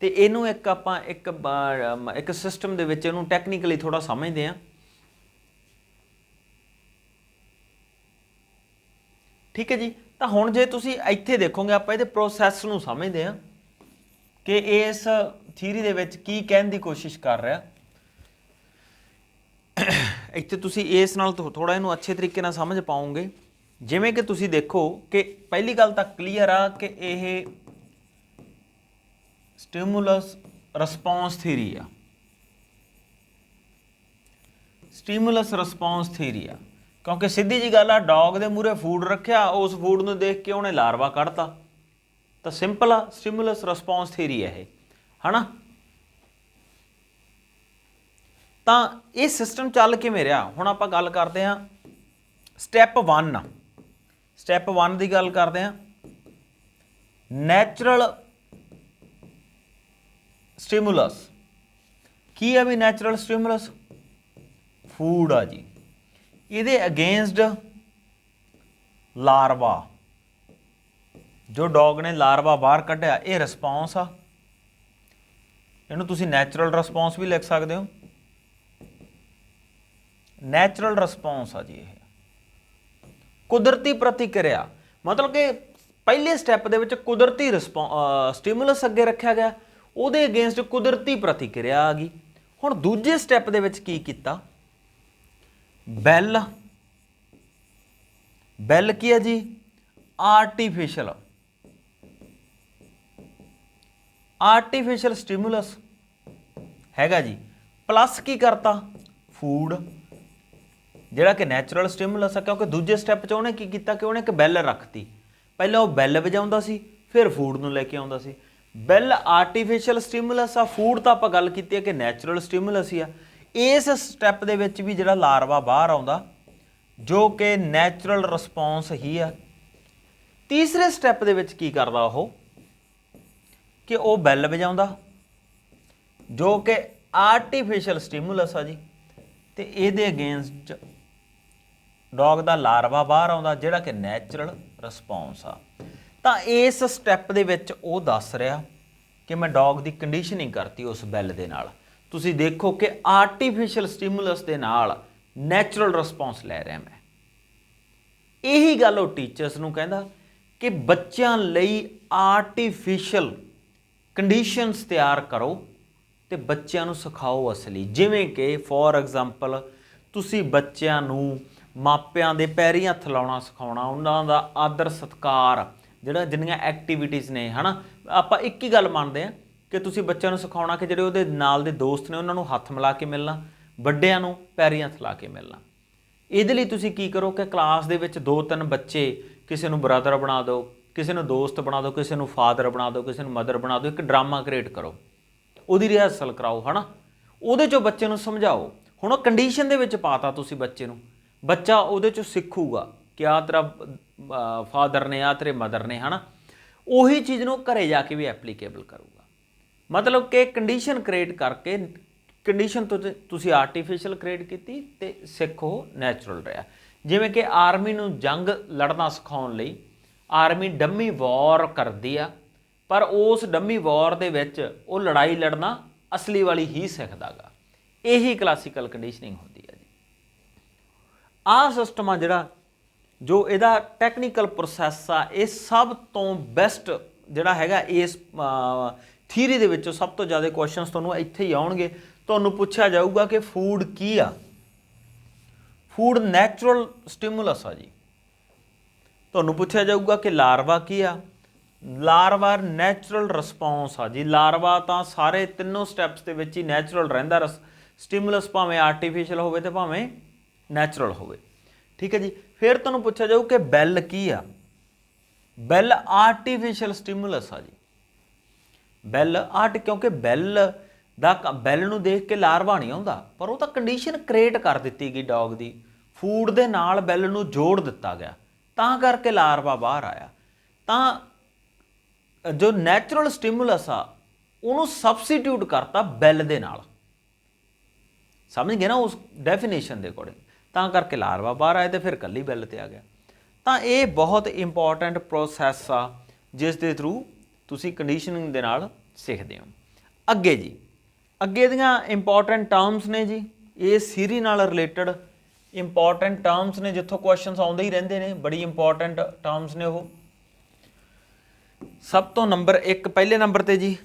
ਤੇ ਇਹਨੂੰ ਆਪਾਂ ਇੱਕ ਸਿਸਟਮ ਦੇ ਵਿੱਚ ਇਹਨੂੰ ਟੈਕਨੀਕਲੀ ਥੋੜਾ ਸਮਝਦੇ ਹਾਂ। ਠੀਕ ਹੈ ਜੀ, ਤਾਂ ਹੁਣ ਜੇ ਤੁਸੀਂ ਇੱਥੇ ਦੇਖੋਗੇ, ਆਪਾਂ ਇਹਦੇ ਪ੍ਰੋਸੈਸ ਨੂੰ ਸਮਝਦੇ ਹਾਂ ਕਿ ਇਸ ਥਿਊਰੀ ਦੇ ਵਿੱਚ ਕੀ ਕਹਿਣ ਦੀ ਕੋਸ਼ਿਸ਼ ਕਰ ਰਿਹਾ। ਇੱਥੇ ਤੁਸੀਂ ਇਸ ਨਾਲ ਥੋੜਾ ਇਹਨੂੰ ਅੱਛੇ ਤਰੀਕੇ ਨਾਲ ਸਮਝ ਪਾਓਗੇ। ਜਿਵੇਂ ਕਿ ਤੁਸੀਂ ਦੇਖੋ ਕਿ ਪਹਿਲੀ ਗੱਲ ਤਾਂ ਕਲੀਅਰ ਆ ਕਿ ਇਹ ਸਟਿਮੂਲਸ ਰਿਸਪੌਂਸ ਥਿਊਰੀ ਆ, ਸਟਿਮੂਲਸ ਰਿਸਪੌਂਸ ਥਿਊਰੀ ਆ, ਕਿਉਂਕਿ ਸਿੱਧੀ ਜੀ ਗੱਲ ਆ, ਡੌਗ ਦੇ ਮੂਹਰੇ ਫੂਡ ਰੱਖਿਆ, ਉਸ ਫੂਡ ਨੂੰ ਦੇਖ ਕੇ ਉਹਨੇ ਲਾਰਵਾ ਕੱਢਤਾ, ਤਾਂ ਸਿੰਪਲ ਆ, ਸਟਿਮੂਲਸ ਰਿਸਪੌਂਸ ਥਿਊਰੀ ਹੈ ਇਹ, ਹਨਾ। ਤਾਂ ਇਹ ਸਿਸਟਮ ਚੱਲ ਕਿਵੇਂ ਰਿਹਾ, ਹੁਣ ਆਪਾਂ ਗੱਲ ਕਰਦੇ ਹਾਂ ਸਟੈਪ 1। ਸਟੈਪ 1 ਦੀ ਗੱਲ ਕਰਦੇ ਹਾਂ, ਨੈਚੁਰਲ ਸਟਿਮੂਲਸ। ਕੀ ਆ ਵੀ ਨੈਚੁਰਲ ਸਟਿਮੂਲਸ? ਫੂਡ ਆ ਜੀ। ਇਹਦੇ ਅਗੇਂਸਟ ਲਾਰਵਾ, ਜੋ ਡੌਗ ਨੇ ਲਾਰਵਾ ਬਾਹਰ ਕੱਢਿਆ, ਇਹ ਰਿਸਪੌਂਸ ਆ। ਇਹਨੂੰ ਤੁਸੀਂ ਨੈਚੁਰਲ ਰਿਸਪੌਂਸ ਵੀ ਲਿਖ ਸਕਦੇ ਹੋ। ਨੈਚੁਰਲ ਰਿਸਪੌਂਸ ਆ ਜੀ ਇਹ, ਕੁਦਰਤੀ ਪ੍ਰਤੀਕਿਰਿਆ। ਮਤਲਬ ਕਿ ਪਹਿਲੇ ਸਟੈਪ ਦੇ ਵਿੱਚ ਕੁਦਰਤੀ ਸਟਿਮੂਲਸ ਅੱਗੇ ਰੱਖਿਆ ਗਿਆ, ਉਹਦੇ ਅਗੇਂਸਟ ਕੁਦਰਤੀ ਪ੍ਰਤੀਕਿਰਿਆ ਆ ਗਈ। ਹੁਣ ਦੂਜੇ ਸਟੈਪ ਦੇ ਵਿੱਚ ਕੀ ਕੀਤਾ, ਬੈਲ ਕੀ ਹੈ ਜੀ? ਆਰਟੀਫਿਸ਼ਲ ਸਟਿਮੂਲਸ ਹੈਗਾ ਜੀ, ਪਲੱਸ ਕੀ ਕਰਤਾ, ਫੂਡ, ਜਿਹੜਾ ਕਿ ਨੈਚੁਰਲ ਸਟਿਮੂਲਸ ਆ। ਕਿਉਂਕਿ ਦੂਜੇ ਸਟੈਪ 'ਚ ਉਹਨੇ ਕੀ ਕੀਤਾ ਕਿ ਉਹਨੇ ਇੱਕ ਬੈਲ ਰੱਖਤੀ, ਪਹਿਲਾਂ ਉਹ ਬੈਲ ਵਜਾਉਂਦਾ ਸੀ, ਫਿਰ ਫੂਡ ਨੂੰ ਲੈ ਕੇ ਆਉਂਦਾ ਸੀ। ਬੈਲ ਆਰਟੀਫਿਸ਼ਲ ਸਟਿਮੂਲਸ ਆ, ਫੂਡ ਤਾਂ ਆਪਾਂ ਗੱਲ ਕੀਤੀ ਹੈ ਕਿ ਨੈਚੁਰਲ ਸਟਿਮੂਲਸ ਹੀ ਆ। ਇਸ ਸਟੈਪ ਦੇ ਵਿੱਚ ਵੀ ਜਿਹੜਾ ਲਾਰਵਾ ਬਾਹਰ ਆਉਂਦਾ, ਜੋ ਕਿ ਨੈਚੁਰਲ ਰਿਸਪੌਂਸ ਹੀ ਆ। ਤੀਸਰੇ ਸਟੈਪ ਦੇ ਵਿੱਚ ਕੀ ਕਰਦਾ ਉਹ, ਕਿ ਉਹ ਬੈਲ ਵਜਾਉਂਦਾ, ਜੋ ਕਿ ਆਰਟੀਫਿਸ਼ਲ ਸਟਿਮੂਲਸ ਆ ਜੀ, ਤੇ ਇਹਦੇ ਅਗੇਂਸਟ ਡੌਗ ਦਾ ਲਾਰਵਾ ਬਾਹਰ ਆਉਂਦਾ, ਜਿਹੜਾ ਕਿ ਨੈਚੁਰਲ ਰਿਸਪੌਂਸ ਆ। ਤਾਂ ਇਸ ਸਟੈਪ ਦੇ ਵਿੱਚ ਉਹ ਦੱਸ ਰਿਹਾ ਕਿ ਮੈਂ ਡੌਗ ਦੀ ਕੰਡੀਸ਼ਨਿੰਗ ਕਰਤੀ ਉਸ ਬੈਲ ਦੇ ਨਾਲ। ਤੁਸੀਂ ਦੇਖੋ ਕਿ ਆਰਟੀਫਿਸ਼ਲ ਸਟਿਮੂਲਸ ਦੇ ਨਾਲ ਨੈਚੁਰਲ ਰਿਸਪੌਂਸ ਲੈ ਰਿਹਾ ਮੈਂ। ਇਹੀ ਗੱਲ ਉਹ ਟੀਚਰਸ ਨੂੰ ਕਹਿੰਦਾ ਕਿ ਬੱਚਿਆਂ ਲਈ ਆਰਟੀਫਿਸ਼ਲ ਕੰਡੀਸ਼ਨਸ ਤਿਆਰ ਕਰੋ, ਤੇ ਬੱਚਿਆਂ ਨੂੰ ਸਿਖਾਓ ਅਸਲੀ। ਜਿਵੇਂ ਕਿ ਫੋਰ ਐਗਜ਼ਾਮਪਲ ਤੁਸੀਂ ਬੱਚਿਆਂ ਨੂੰ ਮਾਪਿਆਂ ਦੇ ਪੈਰੀਂ ਹੱਥ ਲਾਉਣਾ ਸਿਖਾਉਣਾ, ਉਹਨਾਂ ਦਾ ਆਦਰ ਸਤਿਕਾਰ, ਜਿਹੜਾ ਜਿੰਨੀਆਂ ਐਕਟੀਵਿਟੀਜ਼ ਨੇ ਹੈ ਨਾ। ਆਪਾਂ ਇੱਕ ਹੀ ਗੱਲ ਮੰਨਦੇ ਹਾਂ ਕਿ ਤੁਸੀਂ ਬੱਚਿਆਂ ਨੂੰ ਸਿਖਾਉਣਾ ਕਿ ਜਿਹੜੇ ਉਹਦੇ ਨਾਲ ਦੇ ਦੋਸਤ ਨੇ ਉਹਨਾਂ ਨੂੰ ਹੱਥ ਮਿਲਾ ਕੇ ਮਿਲਣਾ, ਵੱਡਿਆਂ ਨੂੰ ਪੈਰੀਂ ਹੱਥ ਲਾ ਕੇ ਮਿਲਣਾ। ਇਹਦੇ ਲਈ ਤੁਸੀਂ ਕੀ ਕਰੋ ਕਿ ਕਲਾਸ ਦੇ ਵਿੱਚ 2-3 ਬੱਚੇ, ਕਿਸੇ ਨੂੰ ਬ੍ਰਦਰ ਬਣਾ ਦਿਓ, ਕਿਸੇ ਨੂੰ ਦੋਸਤ ਬਣਾ ਦਿਓ, ਕਿਸੇ ਨੂੰ ਫਾਦਰ ਬਣਾ ਦਿਓ, ਕਿਸੇ ਨੂੰ ਮਦਰ ਬਣਾ ਦਿਓ, ਇੱਕ ਡਰਾਮਾ ਕ੍ਰੀਏਟ ਕਰੋ, ਉਹਦੀ ਰਿਹਰਸਲ ਕਰਾਓ ਹੈ ਨਾ। ਉਹਦੇ 'ਚੋਂ ਬੱਚੇ ਨੂੰ ਸਮਝਾਓ। ਹੁਣ ਉਹ ਕੰਡੀਸ਼ਨ ਦੇ ਵਿੱਚ ਪਾਤਾ ਤੁਸੀਂ ਬੱਚੇ ਨੂੰ, ਬੱਚਾ ਉਹਦੇ 'ਚੋਂ ਸਿੱਖੂਗਾ ਕਿ ਆਹ ਤੇਰਾ ਫਾਦਰ ਨੇ, ਆਹ ਤੇਰੇ ਮਦਰ ਨੇ ਹੈ ਨਾ। ਉਹੀ ਚੀਜ਼ ਨੂੰ ਘਰੇ ਜਾ ਕੇ ਵੀ ਐਪਲੀਕੇਬਲ ਕਰੂਗਾ। ਮਤਲਬ ਕਿ ਕੰਡੀਸ਼ਨ ਕ੍ਰੀਏਟ ਕਰਕੇ, ਕੰਡੀਸ਼ਨ ਤੋਂ ਤੁਸੀਂ ਆਰਟੀਫਿਸ਼ੀਅਲ ਕ੍ਰੀਏਟ ਕੀਤੀ ਅਤੇ ਸਿੱਖ ਉਹ ਨੈਚੁਰਲ ਰਿਹਾ। ਜਿਵੇਂ ਕਿ ਆਰਮੀ ਨੂੰ ਜੰਗ ਲੜਨਾ ਸਿਖਾਉਣ ਲਈ ਆਰਮੀ ਡੰਮੀ ਵਾਰ ਕਰਦੀ ਆ, ਪਰ ਉਸ ਡੰਮੀ ਵਾਰ ਦੇ ਵਿੱਚ ਉਹ ਲੜਾਈ ਲੜਨਾ ਅਸਲੀ ਵਾਲੀ ਹੀ ਸਿੱਖਦਾ ਗਾ। ਇਹੀ ਕਲਾਸੀਕਲ ਕੰਡੀਸ਼ਨਿੰਗ ਹੁੰਦੀ ਹੈ ਜੀ। ਆਹ ਸਿਸਟਮ ਆ ਜਿਹੜਾ, ਜੋ ਇਹਦਾ ਟੈਕਨੀਕਲ ਪ੍ਰੋਸੈਸ ਆ, ਇਹ ਸਭ ਤੋਂ ਬੈਸਟ ਜਿਹੜਾ ਹੈਗਾ ਇਸ ਥੀਰੀ ਦੇ ਵਿੱਚੋਂ ਸਭ ਤੋਂ ਜ਼ਿਆਦਾ ਕੁਐਸਚਨਸ ਤੁਹਾਨੂੰ ਇੱਥੇ ਹੀ ਆਉਣਗੇ। ਤੁਹਾਨੂੰ ਪੁੱਛਿਆ ਜਾਊਗਾ ਕਿ ਫੂਡ ਕੀ ਆ। ਫੂਡ ਨੈਚੁਰਲ ਸਟਿਮੂਲਸ ਆ ਜੀ। ਤੁਹਾਨੂੰ ਪੁੱਛਿਆ ਜਾਊਗਾ ਕਿ ਲਾਰਵਾ ਕੀ ਆ। ਲਾਰਵਾ ਨੈਚੁਰਲ ਰਿਸਪੌਂਸ ਆ ਜੀ। ਲਾਰਵਾ ਤਾਂ ਸਾਰੇ ਤਿੰਨੋਂ ਸਟੈਪਸ ਦੇ ਵਿੱਚ ਹੀ ਨੈਚੁਰਲ ਰਹਿੰਦਾ ਸਟਿਮੂਲਸ, ਭਾਵੇਂ ਆਰਟੀਫਿਸ਼ੀਅਲ ਹੋਵੇ ਤੇ ਭਾਵੇਂ ਨੈਚੁਰਲ ਹੋਵੇ। ਠੀਕ ਹੈ ਜੀ। ਫਿਰ ਤੁਹਾਨੂੰ ਪੁੱਛਿਆ ਜਾਊ ਕਿ ਬੈਲ ਕੀ ਆ। ਬੈਲ ਆਰਟੀਫਿਸ਼ੀਅਲ ਸਟਿਮੂਲਸ ਆ ਜੀ। ਬੈਲ ਕਿਉਂਕਿ ਬੈਲ ਨੂੰ ਦੇਖ ਕੇ ਲਾਰਵਾ ਨਹੀਂ ਆਉਂਦਾ, ਪਰ ਉਹ ਤਾਂ ਕੰਡੀਸ਼ਨ ਕ੍ਰੀਏਟ ਕਰ ਦਿੱਤੀ ਗਈ ਡੌਗ ਦੀ, ਫੂਡ ਦੇ ਨਾਲ ਬੈਲ ਨੂੰ ਜੋੜ ਦਿੱਤਾ ਗਿਆ, ਤਾਂ ਕਰਕੇ ਲਾਰਵਾ ਬਾਹਰ ਆਇਆ। ਤਾਂ ਜੋ ਨੈਚੁਰਲ ਸਟਿਮੂਲਸ ਆ ਉਹਨੂੰ ਸਬਸਟੀਟਿਊਟ ਕਰਤਾ ਬੈਲ ਦੇ ਨਾਲ। ਸਮਝ ਗਏ ਨਾ ਉਸ ਡੈਫੀਨੇਸ਼ਨ ਦੇ ਅਕੋਰਡਿੰਗ, ਤਾਂ ਕਰਕੇ ਲਾਰਵਾ ਬਾਹਰ ਆਇਆ ਤੇ ਫਿਰ ਇਕੱਲੀ ਬੈਲ ਤੇ ਆ ਗਿਆ। ਤਾਂ ਇਹ ਬਹੁਤ ਇੰਪੋਰਟੈਂਟ ਪ੍ਰੋਸੈਸ ਆ ਜਿਸ ਦੇ ਥਰੂ ਤੁਸੀਂ ਕੰਡੀਸ਼ਨਿੰਗ ਦੇ ਨਾਲ ਸਿੱਖਦੇ ਹੋ। ਅੱਗੇ ਜੀ, ਅੱਗੇ ਦੀਆਂ ਇੰਪੋਰਟੈਂਟ ਟਰਮਸ ਨੇ ਜੀ, ਇਹ ਸੀਰੀ ਨਾਲ ਰਿਲੇਟਡ ਇੰਪੋਰਟੈਂਟ ਟਰਮਸ ਨੇ, ਜਿੱਥੋਂ ਕੁਐਸਚਨਸ ਆਉਂਦੇ ਹੀ ਰਹਿੰਦੇ ਨੇ, ਬੜੀ ਇੰਪੋਰਟੈਂਟ ਟਰਮਸ ਨੇ ਉਹ। ਸਭ ਤੋਂ ਨੰਬਰ 1, ਪਹਿਲੇ ਨੰਬਰ 'ਤੇ ਜੀ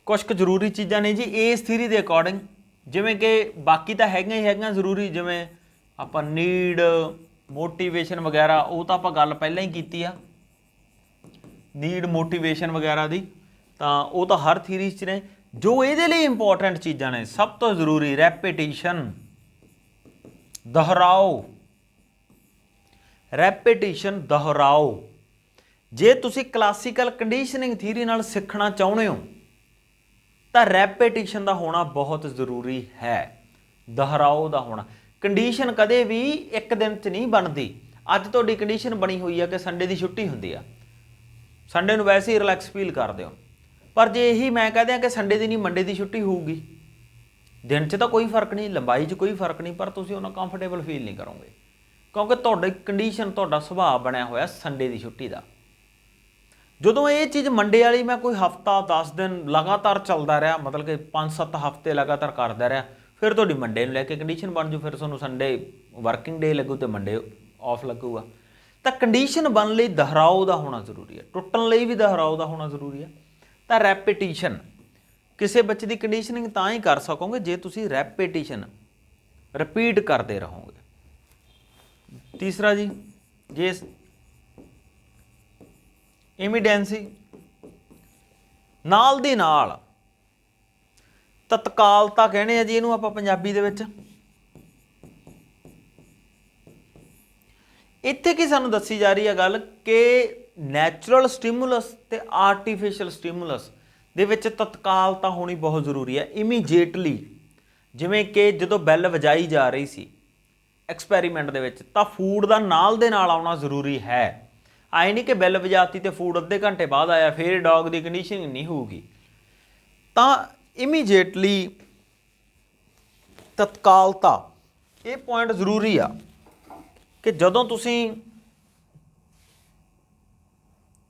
ਕੁਛ ਕੁ ਜ਼ਰੂਰੀ ਚੀਜ਼ਾਂ ਨੇ ਜੀ ਇਸ ਥਿਊਰੀ ਦੇ ਅਕੋਰਡਿੰਗ, ਜਿਵੇਂ ਕਿ ਬਾਕੀ ਤਾਂ ਹੈਗੀਆਂ ਹੀ ਹੈਗੀਆਂ ਜ਼ਰੂਰੀ, ਜਿਵੇਂ ਆਪਾਂ ਨੀਡ, ਮੋਟੀਵੇਸ਼ਨ ਵਗੈਰਾ, ਉਹ ਤਾਂ ਆਪਾਂ ਗੱਲ ਪਹਿਲਾਂ ਹੀ ਕੀਤੀ ਆ, ਨੀਡ ਮੋਟੀਵੇਸ਼ਨ ਵਗੈਰਾ ਦੀ, ਤਾਂ ਉਹ ਤਾਂ ਹਰ ਥਿਊਰੀ 'ਚ ਨੇ। ਜੋ ਇਹਦੇ ਲਈ ਇੰਪੋਰਟੈਂਟ ਚੀਜ਼ਾਂ ਨੇ, ਸਭ ਤੋਂ ਜ਼ਰੂਰੀ ਰੈਪੀਟੀਸ਼ਨ, ਦੁਹਰਾਓ, ਰੈਪੀਟੀਸ਼ਨ ਦੁਹਰਾਓ। ਜੇ ਤੁਸੀਂ ਕਲਾਸੀਕਲ ਕੰਡੀਸ਼ਨਿੰਗ ਥਿਊਰੀ ਨਾਲ ਸਿੱਖਣਾ ਚਾਹੁੰਦੇ ਹੋ ਤਾਂ ਰੈਪੀਟੀਸ਼ਨ ਦਾ ਹੋਣਾ ਬਹੁਤ ਜ਼ਰੂਰੀ ਹੈ, ਦੁਹਰਾਓ ਦਾ ਹੋਣਾ। ਕੰਡੀਸ਼ਨ ਕਦੇ ਵੀ ਇੱਕ ਦਿਨ 'ਚ ਨਹੀਂ ਬਣਦੀ। ਅੱਜ ਤੁਹਾਡੀ ਕੰਡੀਸ਼ਨ ਬਣੀ ਹੋਈ ਆ ਕਿ ਸੰਡੇ ਦੀ ਛੁੱਟੀ ਹੁੰਦੀ ਆ, ਸੰਡੇ ਨੂੰ ਵੈਸੇ ਹੀ ਰਿਲੈਕਸ ਫੀਲ ਕਰਦੇ ਹੋ, ਪਰ ਜੇ ਇਹੀ ਮੈਂ ਕਹਿ ਦਿਆਂ ਕਿ ਸੰਡੇ ਦੀ ਨਹੀਂ ਮੰਡੇ ਦੀ ਛੁੱਟੀ ਹੋਊਗੀ, ਦਿਨ 'ਚ ਤਾਂ ਕੋਈ ਫਰਕ ਨਹੀਂ, ਲੰਬਾਈ 'ਚ ਕੋਈ ਫਰਕ ਨਹੀਂ, ਪਰ ਤੁਸੀਂ ਉਹਨਾਂ ਕੰਫਰਟੇਬਲ ਫੀਲ ਨਹੀਂ ਕਰੋਗੇ, ਕਿਉਂਕਿ ਤੁਹਾਡੀ ਕੰਡੀਸ਼ਨ, ਤੁਹਾਡਾ ਸੁਭਾਅ ਬਣਿਆ ਹੋਇਆ ਸੰਡੇ ਦੀ ਛੁੱਟੀ ਦਾ। ਜਦੋਂ ਇਹ ਚੀਜ਼ ਮੰਡੇ ਵਾਲੀ ਮੈਂ ਕੋਈ ਹਫਤਾ 10 ਦਿਨ ਲਗਾਤਾਰ ਚੱਲਦਾ ਰਿਹਾ, ਮਤਲਬ ਕਿ 5-7 ਹਫਤੇ ਲਗਾਤਾਰ ਕਰਦਾ ਰਿਹਾ, ਫਿਰ ਤੁਹਾਡੀ ਮੰਡੇ ਨੂੰ ਲੈ ਕੇ ਕੰਡੀਸ਼ਨ ਬਣ ਜੂ, ਫਿਰ ਤੁਹਾਨੂੰ ਸੰਡੇ ਵਰਕਿੰਗ ਡੇ ਲੱਗੂ ਅਤੇ ਮੰਡੇ ਆਫ ਲੱਗੂਗਾ। ਤਾਂ ਕੰਡੀਸ਼ਨ ਬਣਨ ਲਈ ਦੁਹਰਾਓ ਦਾ ਹੋਣਾ ਜ਼ਰੂਰੀ ਹੈ, ਟੁੱਟਣ ਲਈ ਵੀ ਦੁਹਰਾਓ ਦਾ ਹੋਣਾ ਜ਼ਰੂਰੀ ਹੈ। ਤਾਂ ਰੈਪੀਟੀਸ਼ਨ, ਕਿਸੇ ਬੱਚੇ ਦੀ ਕੰਡੀਸ਼ਨਿੰਗ ਤਾਂ ਹੀ ਕਰ ਸਕੋਗੇ ਜੇ ਤੁਸੀਂ ਰੈਪੀਟੀਸ਼ਨ ਰਿਪੀਟ ਕਰਦੇ ਰਹੋਗੇ। ਤੀਸਰਾ ਜੀ, ਜੇ ਇਮੀਡੈਂਸੀ, ਨਾਲ ਦੀ ਨਾਲ, ਤਤਕਾਲਤਾ ਕਹਿੰਦੇ ਆ ਜੀ ਇਹਨੂੰ ਆਪਾਂ ਪੰਜਾਬੀ ਦੇ ਵਿੱਚ। ਇੱਥੇ ਕੀ ਸਾਨੂੰ ਦੱਸੀ ਜਾ ਰਹੀ ਹੈ ਗੱਲ ਕਿ ਨੈਚੁਰਲ ਸਟਿਮੂਲਸ ਤੇ ਆਰਟੀਫਿਸ਼ੀਅਲ ਸਟਿਮੂਲਸ ਦੇ ਵਿੱਚ ਤਤਕਾਲਤਾ ਹੋਣੀ ਬਹੁਤ ਜ਼ਰੂਰੀ ਹੈ, ਇਮੀਡੀਏਟਲੀ। ਜਿਵੇਂ ਕਿ ਜਦੋਂ ਬੈਲ ਵਜਾਈ ਜਾ ਰਹੀ ਸੀ ਐਕਸਪੈਰੀਮੈਂਟ ਦੇ ਵਿੱਚ, ਤਾਂ ਫੂਡ ਦਾ ਨਾਲ ਦੇ ਨਾਲ ਆਉਣਾ ਜ਼ਰੂਰੀ ਹੈ। ਆਏ ਨਹੀਂ ਕਿ ਬੈਲ ਵਜਾਤੀ ਤੇ ਫੂਡ ਅੱਧੇ ਘੰਟੇ ਬਾਅਦ ਆਇਆ, ਫਿਰ ਡੌਗ ਦੀ ਕੰਡੀਸ਼ਨਿੰਗ ਨਹੀਂ ਹੋਊਗੀ। ਤਾਂ ਇਮੀਡੀਏਟਲੀ, ਤਤਕਾਲਤਾ, ਇਹ ਪੁਆਇੰਟ ਜ਼ਰੂਰੀ ਆ ਕਿ ਜਦੋਂ ਤੁਸੀਂ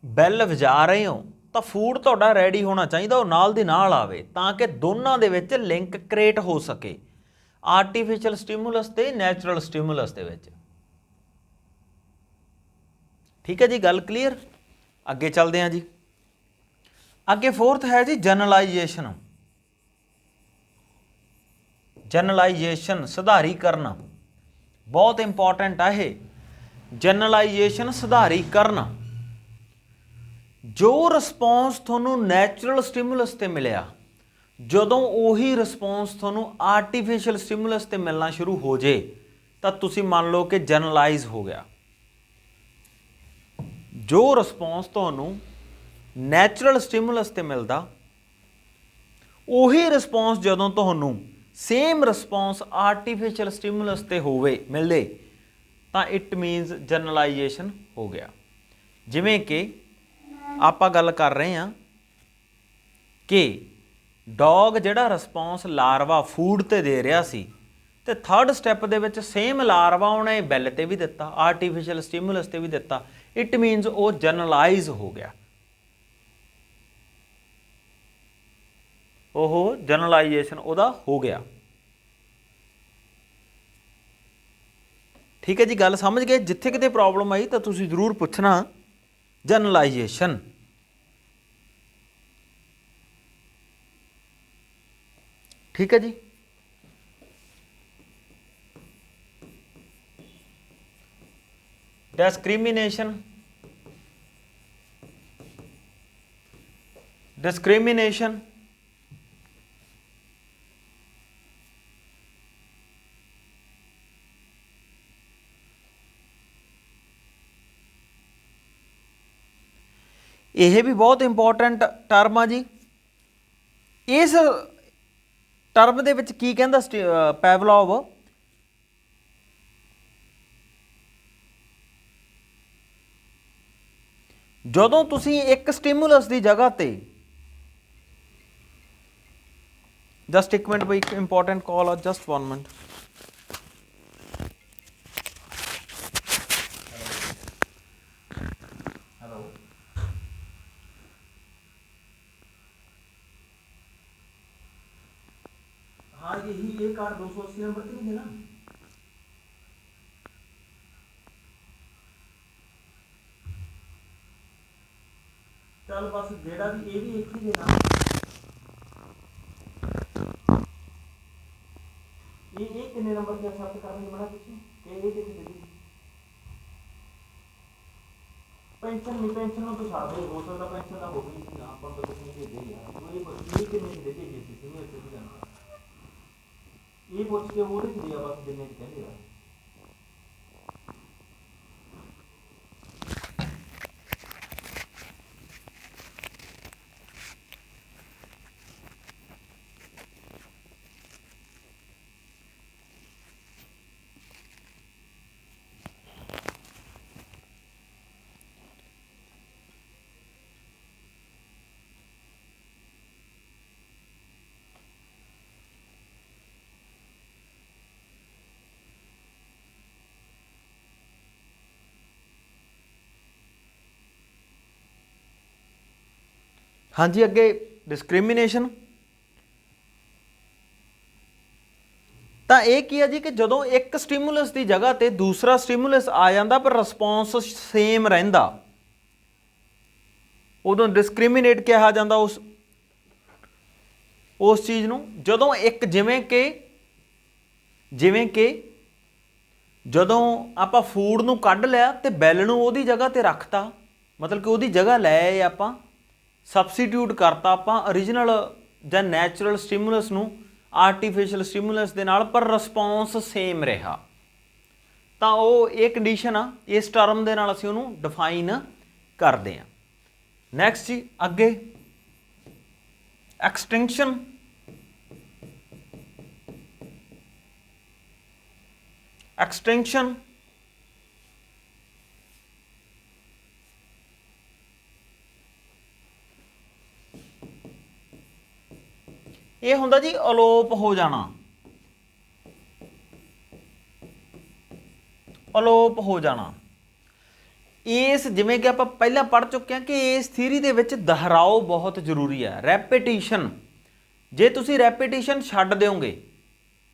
ਬੈਲ ਵਜਾ ਰਹੇ ਹੋ ਤਾਂ ਫੂਡ ਤੁਹਾਡਾ ਰੈਡੀ ਹੋਣਾ ਚਾਹੀਦਾ, ਉਹ ਨਾਲ ਦੀ ਨਾਲ ਆਵੇ, ਤਾਂ ਕਿ ਦੋਨਾਂ ਦੇ ਵਿੱਚ ਲਿੰਕ ਕ੍ਰੀਏਟ ਹੋ ਸਕੇ, ਆਰਟੀਫਿਸ਼ੀਅਲ ਸਟਿਮੂਲਸ ਤੇ ਨੈਚੁਰਲ ਸਟਿਮੂਲਸ ਦੇ ਵਿੱਚ। ਠੀਕ ਹੈ ਜੀ, ਗੱਲ ਕਲੀਅਰ। ਅੱਗੇ ਚੱਲਦੇ ਹਾਂ ਜੀ। ਅੱਗੇ फोर्थ है जी जनरलाइजेशन। जनरलाइजेशन सुधारीकरण बहुत इंपॉर्टेंट है ये। जनरलाइजेशन सुधारीकरण, जो रिस्पॉन्स थोनों नैचुरल स्टिमुलस ते मिलिया, जदों उही रिस्पॉन्स थोनों आर्टिफिशियल स्टिमुलस ते मिलना शुरू हो जाए तो तुसी मान लो कि जनरलाइज हो गया। जो रिस्पॉन्स थोनों नैचुरल स्टिमुलस ते मिलता, उही रिस्पॉन्स जदों तुहानूं सेम रिस्पॉन्स आर्टिफिशियल स्टिमुलस ते होवे मिले तो इट मीनस जनरलाइजेशन हो गया। जिमें कि आपां गल कर रहे हैं कि डॉग जिहड़ा रिस्पॉन्स लार्वा फूड ते दे रहा सी, ते थर्ड स्टैप दे विच सेम लार्वा उहने बैल ते भी दिता, आर्टिफिशियल स्टिमुलस ते भी दिता, इट मीनस वो जनरलाइज हो गया। वो जनरलाइजेशन उहदा हो गया। ठीक है जी, गल समझ गए। जिथे किते प्रॉब्लम आई तो तुसीं जरूर पुछना। जनरलाइजेशन ठीक है जी। डिस्क्रिमिनेशन, डिस्क्रिमिनेशन यह भी बहुत इंपॉर्टेंट टर्म आ जी। इस टर्म दे विच की कहंदा पैवलोव, जदों तुसीं एक स्टिमुलस की जगह ते, जस्ट एक मिनट भाई, इंपॉर्टेंट कॉल आ, जस्ट 1 मिनट। हाँ यही ये कार 280 नंबर की नहीं है ना। चल बस जेड़ा भी ये भी एक ही देना, ये कितने नंबर की एक्सेप्ट करने बड़ा कुछ कि ये कितनी देगी पेंशन नहीं, पेंशन तो छाड़ दे, हो सकता पेंशन का हो गई थी ना, पर तो कुछ नहीं दे यार। तो ये कितने की देती है किसी में ऐसे भी जानता ये पूछ के वो नहीं दिया बस देने के लिए। हाँ जी, अगे डिस्क्रिमिनेशन तो यह की है जी कि जदों एक स्टिमुलस की जगह ते दूसरा स्टिमुलस आ जाता पर रिस्पॉन्स सेम रहिंदा, उदों डिस्क्रिमिनेट कहा जाता उस चीज़ नूं। जदों एक जिवें कि जदों आपां फूड नूं कढ लिया तो बैल नूं उहदी जगह ते रखता, मतलब कि उहदी जगह लै आए आपां, सबसीट्यूट करता आपां ओरिजिनल जां नैचुरल स्टिमुलस नूं आर्टिफिशियल स्टिमुलस दे नाल, पर रिस्पॉन्स सेम रहा, तो वो ये कंडीशन आ, इस टर्म दे नाल असीं उहनूं डिफाइन करते हैं। नैक्सट जी अगे एक्सटिंक्शन। एक्सटिंक्शन ये हुंदा जी अलोप हो जाना, अलोप हो जाना। इस जिमें कि आप पहला पढ़ चुके हैं कि इस थीरी दे विच दोहराओ बहुत जरूरी है, रैपीटिशन। जे तुसी रैपीटिशन छड्ड दोगे,